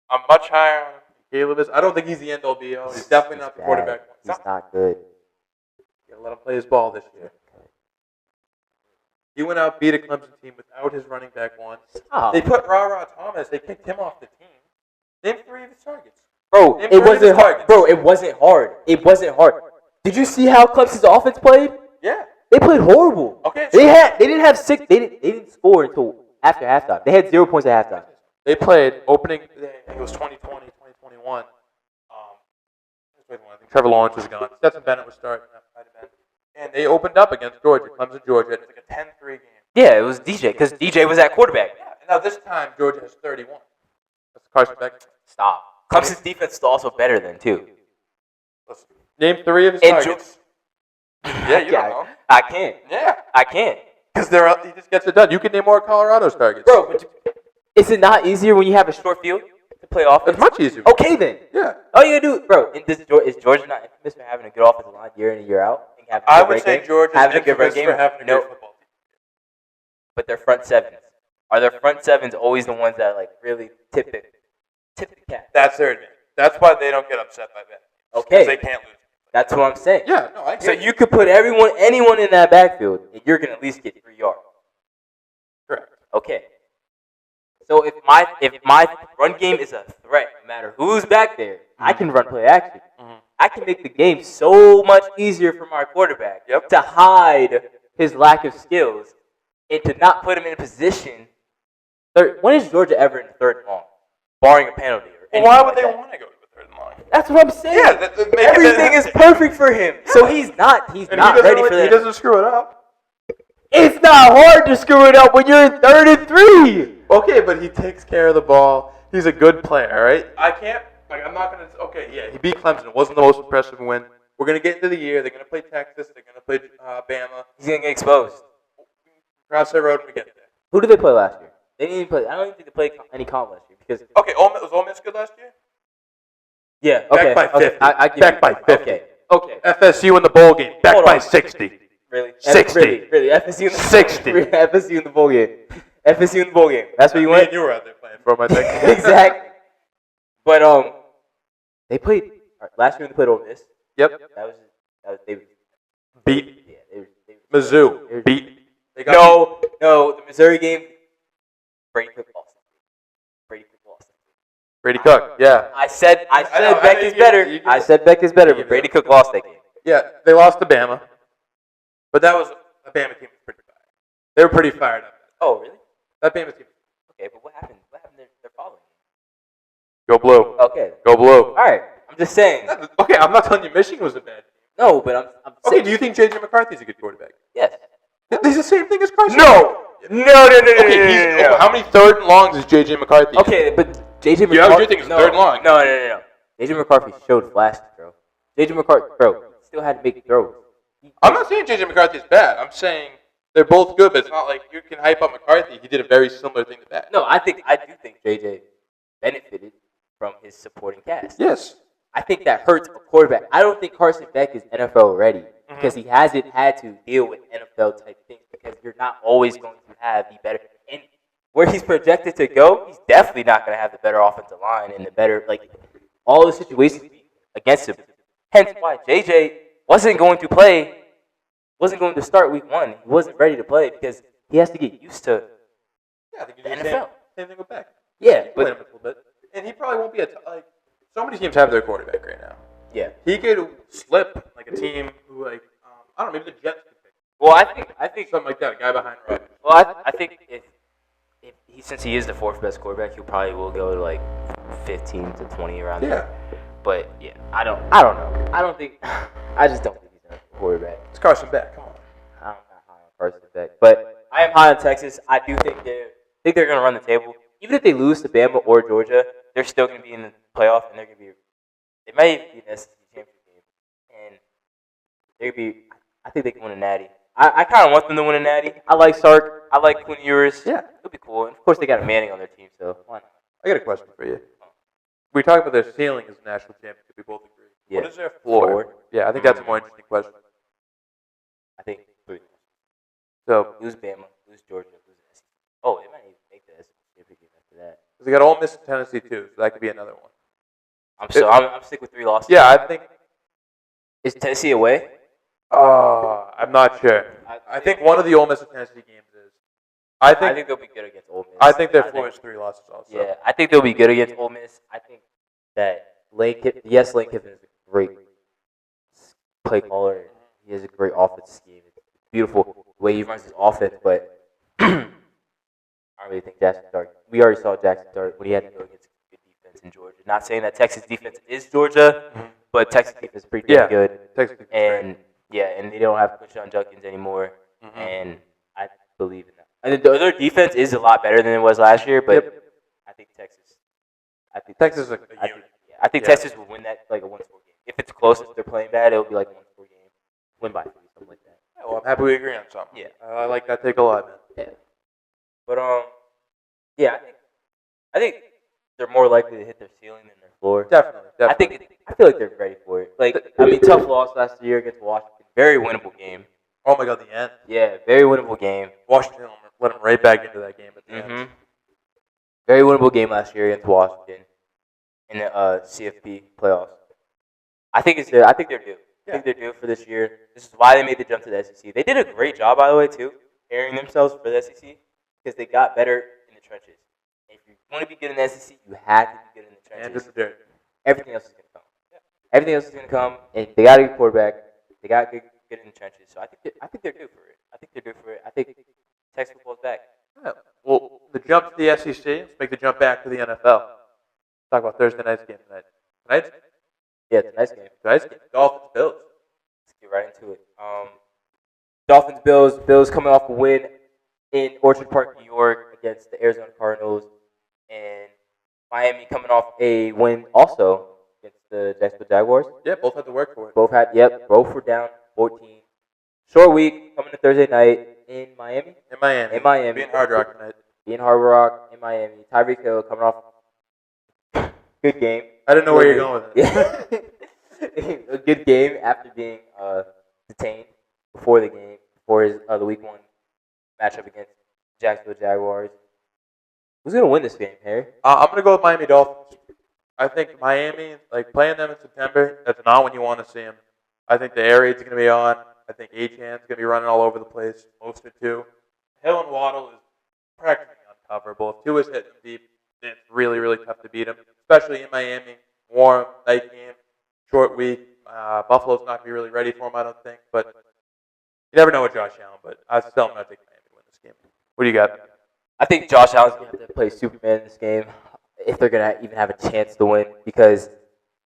I'm much higher on him than Caleb is. I don't think he's the end all be all. He's definitely not the quarterback. He's not good. You gotta let him play his ball this year. He went out, beat a Clemson team without his running back once. Oh. They put Ra Thomas. They kicked him off the team. Name 3 of his targets. Bro, it wasn't hard. Bro, it wasn't hard. It wasn't hard. Did you see how Clemson's offense played? Yeah. They played horrible. Okay. They didn't have 6. They didn't score until after halftime. They had 0 points at halftime. They played opening. I think it was 2020, 2021. I think Trevor Lawrence was gone. Stetson Bennett was starting. That might have been. And they opened up against Georgia, Clemson, Georgia. It was like a 10-3 game. Yeah, it was DJ because DJ was at quarterback. Yeah. And now this time Georgia has 31. That's Carson Beck. Stop. Clemson's defense is also better than too. Listen, name 3 of his And targets. Yeah, you don't know. I can't. Yeah. I can't. Because he just gets it done. You can name more of Colorado's targets. Bro, but is it not easier when you have a short field to play offense? It's much easier. Okay, then. Yeah. All you gotta do, bro, is Georgia not infamous for having a good offensive line year in and year out? I would say Georgia is infamous for having a good football team. But their front sevens. Are their front sevens always the ones that like really tip the cap? That's their advantage. That's why they don't get upset by that. Okay. Because they can't lose. That's what I'm saying. Yeah, no, I So you could put anyone in that backfield, and you're gonna at least get 3 yards. Correct. Okay. So if my run game is a threat, no matter who's back there, I can run play action. I can make the game so much easier for my quarterback to hide his lack of skills and to not put him in a position. When is Georgia ever in the 3rd and long, barring a penalty? Well, why would they want to go to the 3rd and long? That's what I'm saying. Yeah, everything is perfect for him. So he's not ready for that. He doesn't screw it up. It's not hard to screw it up when you're in 3rd and 3. Okay, but he takes care of the ball. He's a good player, right? I'm not going to. Okay, yeah, he beat Clemson. It wasn't the most impressive win. We're going to get into the year. They're going to play Texas. They're going to play Bama. He's going to get exposed. Cross that road when we get there. Who did they play last year? They didn't even play. I don't even think they played any comp last year. Okay, was Ole Miss good last year? Yeah. Okay. Back by 50. Back by 50. Okay. FSU in the bowl game. Back by 60. Really? 60. Really? FSU in the 60. FSU in the bowl game. FSU in the bowl game. That's what you went? And you were out there playing for them, I think. Exactly. But they played last year. They played Ole Miss. Yep. They beat. Yeah, they Mizzou. Beat. No, the Missouri game. Brady Cook lost. Brady Cook. Yeah. I said Beck is better. I said Beck is better, but Brady Cook lost that game. Yeah, they lost to Bama. But that was a Bama team was pretty fired. They were pretty fired up. Oh, really? That Bama team. Okay, but what happened? Their following? Go blue. Okay. Go blue. All right. I'm just saying. Okay, I'm not telling you Michigan was a bad team. No, but I'm okay, saying. Do you think J.J. McCarthy's a good quarterback? Yes. He's the same thing as Carson. No. Okay, how many 3rd and longs is J.J. McCarthy? Okay, but J.J. McCarthy. You have your thing is 3rd and long. No. J.J. McCarthy showed flashes, bro. J.J. McCarthy, bro, still had to make throws. I'm not saying J.J. McCarthy is bad. I'm saying they're both good, but it's not like you can hype up McCarthy. He did a very similar thing to that. No, I do think J.J. benefited from his supporting cast. Yes. I think that hurts a quarterback. I don't think Carson Beck is NFL ready because he hasn't had to deal with NFL type things because you're not always going to have the better. And where he's projected to go, he's definitely not going to have the better offensive line and the better, like, all the situations against him. Hence why JJ wasn't going to start week 1. He wasn't ready to play because he has to get used to the NFL. Same thing with Beck. Yeah, but a little bit. And he probably won't be like so many teams have their quarterback right now. Yeah, he could slip like a team who I don't know, maybe the Jets could pick. Well, I think something like that, a guy behind Rodgers. Well, I think if since he is the 4th best quarterback, he probably will go to like 15 to 20 around there. But yeah, I don't know. I just don't think he's a quarterback. It's Carson Beck. Come on. I'm not high on Carson Beck, but I am high on Texas. I do think they're going to run the table. Even if they lose to Bama or Georgia, they're still going to be in the playoff, and they might even be in the SEC championship game, and I think they can win a natty. I kind of want them to win a natty. I like Sark. I like Quinn Ewers. Yeah, it'll be cool. And of course, they got a Manning on their team, so why not? I got a question for you. We talk about their ceiling as a national championship. We both agree. Yeah. What is their floor? Yeah, I think that's a more interesting question. I think 3. So lose Bama, lose Georgia, lose the SEC. Oh, they might even make the SEC championship after that. Because they got Ole Miss and Tennessee too, so that could be another one. I'm sticking with 3 losses. Yeah, I think. Is Tennessee away? I'm not sure. I think one of the Ole Miss and Tennessee games is. I think they'll be good against Ole Miss. I think their floor is 3 losses also. Yeah, I think they'll be good against Ole Miss. I think that Lane Kiffin is a great play caller. He has a great offensive scheme. It's beautiful the way he runs his offense, but I don't really think Jackson Dart. We already saw Jackson Dart when he had to go against good defense in Georgia. Not saying that Texas defense is Georgia, but Texas defense is pretty damn good. Texas defense and they don't have Kushan Junkins anymore, and I believe in that. And their defense is a lot better than it was last year, but Yep. I think Texas. Texas is a I unit. think, I think Yeah. Texas will win that like a 1-score game. If it's close, if they're playing bad, it'll be like a 1-score game, win by 3, something like that. Yeah, well, I'm happy we agree on something. Yeah. I like that take a lot, man. Yeah. But yeah, I think they're more likely to hit their ceiling than their floor. Definitely. I feel like they're ready for it. Like, I mean, tough loss last year against Washington. Very winnable game. Oh my God, the end. Yeah, very winnable game. Washington let them right back into that game at the end. Very winnable game last year against Washington in the CFP playoffs. I think they're due. I think they're due for this year. This is why they made the jump to the SEC. They did a great job, by the way, too, preparing themselves for the SEC because they got better in the trenches. If you want to be good in the SEC, you have to be good in the trenches. And just the dirt. Everything else is going to come. Everything else is going to come, and they got a good quarterback. They got good in the trenches. So I think they're due for it. I think Texas football's back. Yeah. Well, the jump to the SEC. Let's make the jump back to the NFL. Talk about Thursday night's game tonight. Yeah, tonight's game. Dolphins, Bills. Let's get right into it. Dolphins, Bills. Bills coming off a win in Orchard Park, New York, against the Arizona Cardinals, and Miami coming off a win also against the Jacksonville Jaguars. Yeah, both had to work for it. Both were down 14. Short week coming to Thursday night in Miami. In Miami. Being Hard Rock tonight. Hard Rock in Miami. Tyreek Hill coming off good game. I didn't know where you're going with it. A good game after being detained before the game, before his the week 1 matchup against Jacksonville Jaguars. Who's gonna win this game, Harry? I'm gonna go with Miami Dolphins. I think Miami, like playing them in September, that's not when you want to see them. I think the air raid's gonna be on. I think Achan's gonna be running all over the place. Most of two. Hill and Waddle is practically uncoverable. If two is hitting deep, it's really, really tough to beat them, especially in Miami. Warm, night game, short week. Buffalo's not gonna be really ready for them, I don't think. But you never know with Josh Allen. But I still am gonna take Miami to win this game. What do you got? I think Josh Allen's going to have to play Superman in this game if they're going to even have a chance to win, because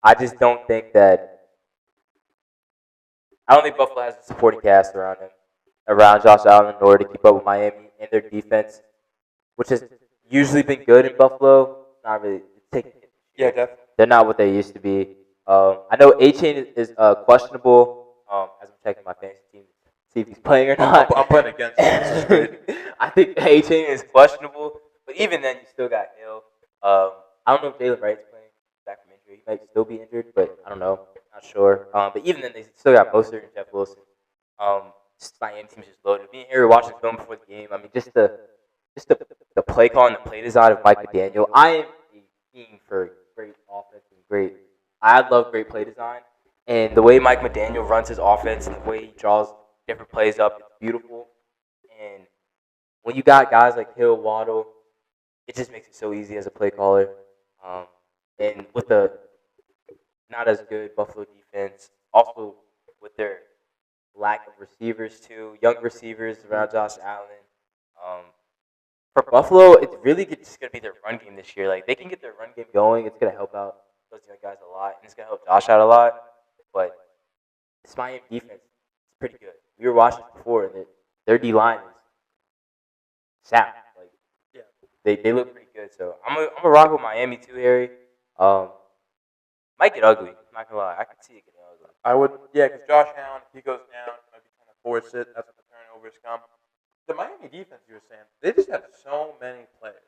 I just don't think Buffalo has a supporting cast around Josh Allen in order to keep up with Miami and their defense, which has usually been good in Buffalo. Not really taking it. Yeah, definitely. They're not what they used to be. I know A-Chain is questionable as I'm checking my fantasy team to see if he's playing or not. I'm playing against him. This is great. I think A-Chain is questionable, but even then, you still got Hill. I don't know if Jalen Wright's playing back from injury. He might still be injured, but I don't know. Not sure. But even then, they still got Mostert and Jeff Wilson. Miami team's just loaded. Being here watching film before the game, I mean, just the play call and the play design of Mike McDaniel. I am a fiend for great offense and I love great play design, and the way Mike McDaniel runs his offense and the way he draws different plays up, it's beautiful. And when you got guys like Hill, Waddle, it just makes it so easy as a play caller. And with the not as good Buffalo defense, also with their lack of receivers too, young receivers around Josh Allen. For Buffalo, it's really just going to be their run game this year. Like, they can get their run game going. It's going to help out those young guys a lot, and it's going to help Josh out a lot. But this Miami defense is pretty good. We were watching it before, and their D-line is sound. Like, yeah, they look pretty good. So I'm gonna rock with Miami too, Harry. Might get ugly. I'm not gonna lie. I can see it getting ugly. I would, because Josh Allen, if he goes down, might be trying to force it. That's when the turnovers come. The Miami defense, you were saying, they just have so many players.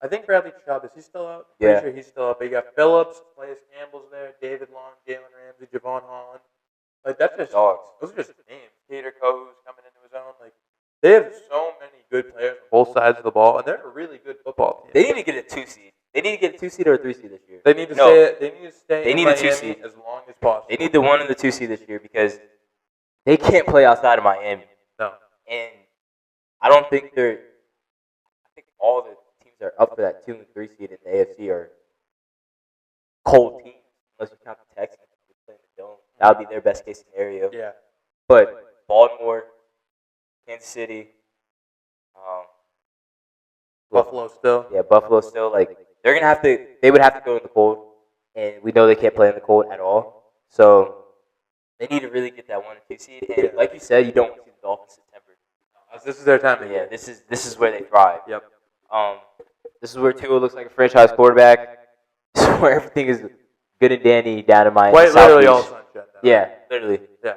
I think Bradley Chubb, is he still out? Yeah. Pretty sure he's still out. But you got Phillips, Calais Campbell's there, David Long, Jalen Ramsey, Javon Holland. Like, that's just dogs. Those are just names. Cater Coe's coming into his own. Like, they have so many good players on both sides of the ball, and they're a really good football team. They need to get a 2 seed. They need to get a 2 seed or a 3 seed this year. They need to stay. They need to stay. They need a 2 seed as long as possible. They need the 1 and the 2 seed this year because they can't play outside of Miami. No. And I don't think I think all the teams that are up for that 2 and 3 seed in the AFC are cold teams, unless you count the Texans. That would be their best case scenario. Yeah. But Baltimore, Kansas City, Buffalo still. Yeah, Buffalo still. Like, they're gonna have to. They would have to go in the cold, and we know they can't play in the cold at all. So they need to really get that 1 and 2 seed. And like you said, you don't see the Dolphins in September. This is their time of Yeah, year. this is where they thrive. Yep. This is where Tua looks like a franchise quarterback. This is where everything is good and dandy down in Miami. Quite South literally Beach. all sunshine. Yeah, literally. Yeah.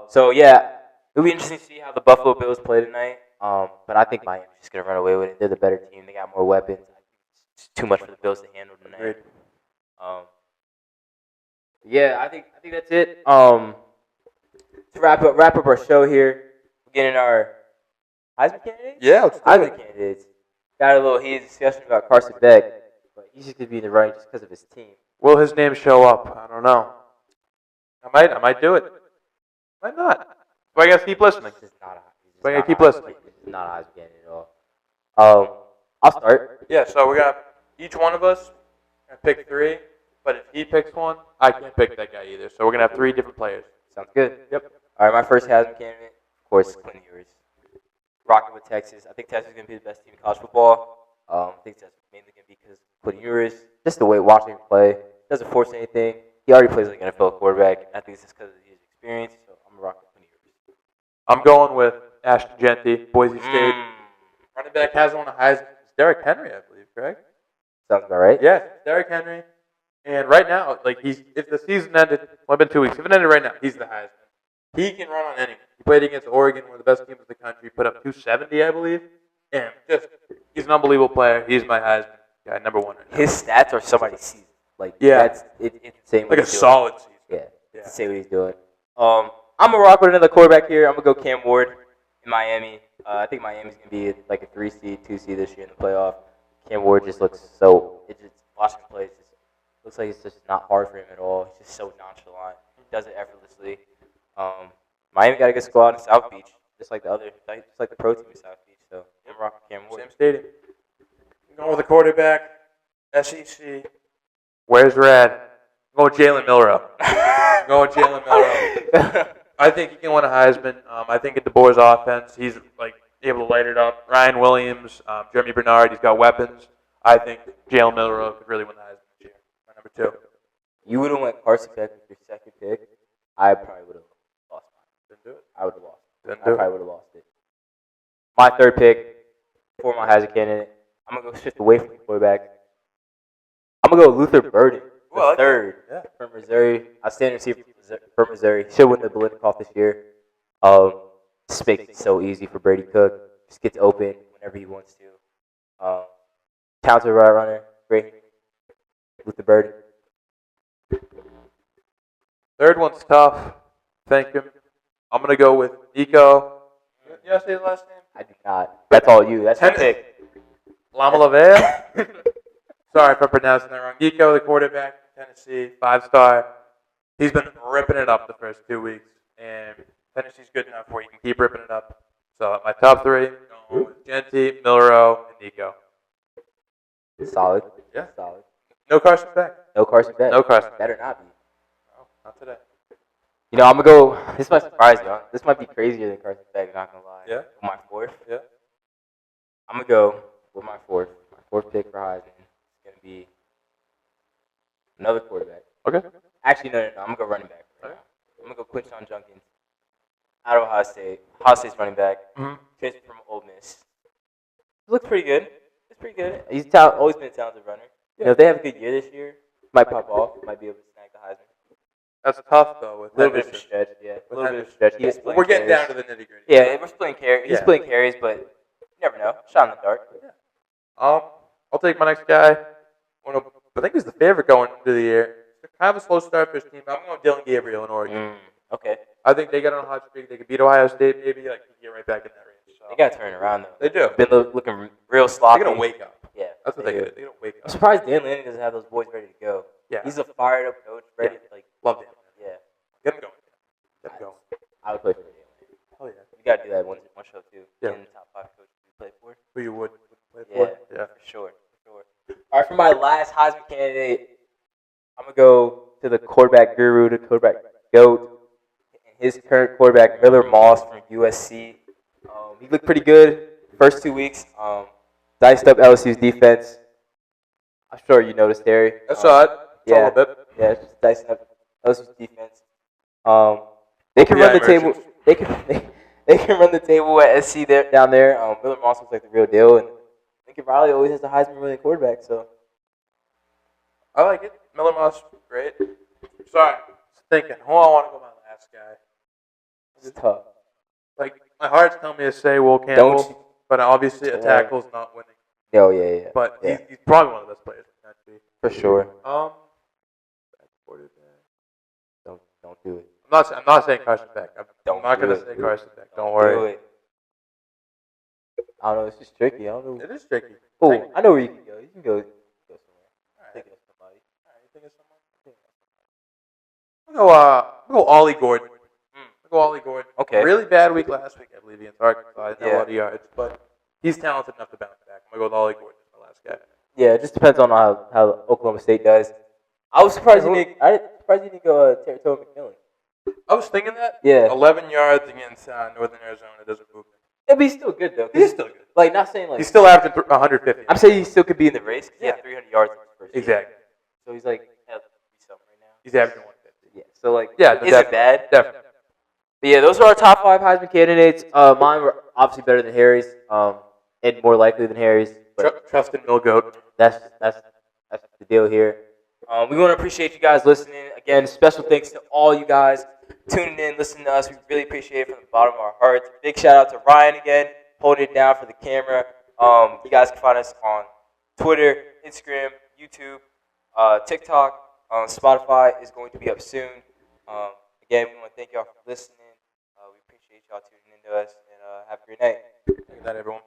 So yeah, it'll be interesting to see how the Buffalo Bills play tonight. But I think Miami's just gonna run away with it. They're the better team. They got more weapons. It's too much for the Bills to handle tonight. Agreed. Yeah, I think that's it. To wrap up our show here, we're getting our Heisman candidates. Yeah, let's do Heisman it. candidates. Got a little heated discussion about Carson Beck, but he's just gonna be in the running just because of his team. Will his name show up? I don't know. I might do it. Might not. But I guess keep listening. He's just not a, But I keep listening. He's not a Heisman candidate at all. I'll start. Yeah, so we got each one of us gonna pick 3, but if he picks one, I can't pick that guy either. So we're gonna have 3 different players. Sounds good. Yep. All right, my first Heisman candidate, of course, is Quinn Ewers. Rocking with Texas. I think Texas is going to be the best team in college football. I think that's mainly going to be because Quinn Ewers, just the way watching him play, doesn't force anything. He already plays like an NFL quarterback. I think it's just because of his experience. So I'm rocking with Quinn Ewers. I'm going with Ashton Genty, Boise State. Running back has one of Heisman. It's Derrick Henry, I believe, correct? Sounds about right. Yeah, Derrick Henry. And right now, like if the season ended, well, it's been 2 weeks. If it ended right now, he's the Heisman. He can run on anyone. He played against Oregon, one of the best teams in the country. Put up 270, I believe. And he's an unbelievable player. He's my Heisman guy, number 1 right now. His stats are somebody's season. Like, yeah, it's insane. Like a solid season. Yeah, to say what he's doing. I'm gonna rock with another quarterback here. I'm gonna go Cam Ward in Miami. I think Miami's gonna be like a 3 seed, 2 seed this year in the playoff. Cam Ward just looks so. It just watching him play, it just looks like it's just not hard for him at all. He's just so nonchalant. He does it effortlessly. Miami got a good squad in South Beach, just like the pro team in South Beach. So I'm rocking Cam Ward. Same stadium. I'm going with a quarterback, SEC. Where's Red? I'm going with Jalen Milroe. I think he can win a Heisman. I think at DeBoer's offense, he's like able to light it up. Ryan Williams, Jeremy Bernard, he's got weapons. I think Jalen Milroe could really win the Heisman this year. My number 2. You would have went Carson Beck with your second pick. I probably would have lost mine. Didn't do it. I would have lost it. Didn't I do it. probably would have lost it. My third pick for my Heisman candidate, I'm going to go shift away from the quarterback. I'm going to go Luther Burden, the third from Missouri. I stand receiver from Missouri. Should win the Biletnikoff this year. Just makes it so easy for Brady Cook. Just gets open whenever he wants to. Talented right runner. Great. Luther Burden. Third one's tough. Thank him. I'm going to go with Nico. You want to say his last name? I do not. That's all you. That's your pick. Lamalavea? Sorry if I'm pronouncing that wrong. Nico, the quarterback from Tennessee, 5-star. He's been ripping it up the first 2 weeks, and Tennessee's good enough where he can keep ripping it up. So my top 3, going with Genty, Milroe, and Nico. Solid. Yeah. Solid. No Carson Beck. No Carson Beck. No Carson Beck. Better not be. No, not today. You know, I'm going to go. This might surprise you. This might be crazier than Carson Beck, not going to lie. Yeah. With my fourth. Yeah. I'm going to go with my fourth. My fourth pick for Heisman is going to be another quarterback. Okay. Actually, no. I'm going to go running back. Right now. I'm going to go Quinshon Judkins out of Ohio State. Ohio State's running back. Transferred from Ole Miss. He looks pretty good. It's pretty good. He's always been a talented runner. You know, if they have a good year this year, might pop off. Might be able to snag the Heisman. That's tough, though. With A little bit of a stretch, yeah. A little bit of a stretch. He is playing We're getting carries. down to the nitty gritty. Yeah, we're splitting carries. He's splitting carries, but you never know. Shot in the dark. Yeah. I'll take my next guy. I think he's the favorite going into the year. It's kind of a slow start for his team. I'm going with Dylan Gabriel in Oregon. Okay. I think they got on a hot streak. They could beat Ohio State, maybe. Like, get right back in that range. So. They got to turn around, though. They do. Been looking real sloppy. They're going to wake up. Yeah. That's what they got to do. They're going to wake I'm up. surprised Dan Lanning doesn't have those boys ready to go. Yeah. He's a fired up coach, ready to, Love Dan. Yeah. Get him going. Get him going. I would play for Dan Lanning. Hell yeah. You got to do that one show, too. Yeah. In the top 5 coaches you play for. Who you would play Yeah, for? Yeah. for sure. All right, for my last Heisman candidate, I'm going to go to the quarterback guru, the quarterback GOAT. His current quarterback, Miller Moss from USC. He looked pretty good first 2 weeks. Diced up LSU's defense. I'm sure you noticed, Harry. I saw it. It's all a bit. Yeah, just dicing up LSU's defense. They can run the table. They can run the table at SC there down there. Miller Moss looks like the real deal, and Lincoln Riley always has the Heisman winning quarterback. So I like it. Miller Moss, great. Sorry, just thinking. Who I want to go my last guy? it's tough. Like my heart's telling me to say Will Don't Campbell, you? but obviously a tackle's not winning. Oh yeah. But yeah. he's probably one of the best players in the country. For sure. Don't do it. I'm not saying Carson Beck. I'm not do going to it. say Carson Beck. Don't Do worry. it. I don't know. It's just tricky. I don't know. It is tricky. Oh, I know where you can go. You can go somewhere. Alright. Think of somebody. You think of someone? We'll go Ollie Gordon. We'll go Ollie Gordon. Okay. Really bad week last week, I believe, against Arkansas. Yeah. A lot of yards, but he's talented enough to bounce back. I'm going to go with Ollie Gordon as my last guy. Yeah, it just depends on how Oklahoma State does. I was surprised you didn't. Go Territory McMillan. I was thinking that. Yeah. 11 yards against Northern Arizona doesn't move him. It'd be still good though. He's still good. Like not saying like He's still averaging 150. I'm saying he still could be in the race. 'Cause he had 300 yards in his first game. Exactly. So he's like at something right now. He's averaging 150. Yeah. So like Yeah, is it bad? Definitely. But yeah, those are our top 5 Heisman candidates. Mine were obviously better than Harry's, and more likely than Harry's. But Trust in Milgoat. that's the deal here. We want to appreciate you guys listening. Again, special thanks to all you guys tuning in, listening to us. We really appreciate it from the bottom of our hearts. Big shout out to Ryan again, holding it down for the camera. You guys can find us on Twitter, Instagram, YouTube, TikTok. Spotify is going to be up soon. Again, we want to thank y'all for listening. We appreciate y'all tuning into us, and have a great night. Good night, everyone.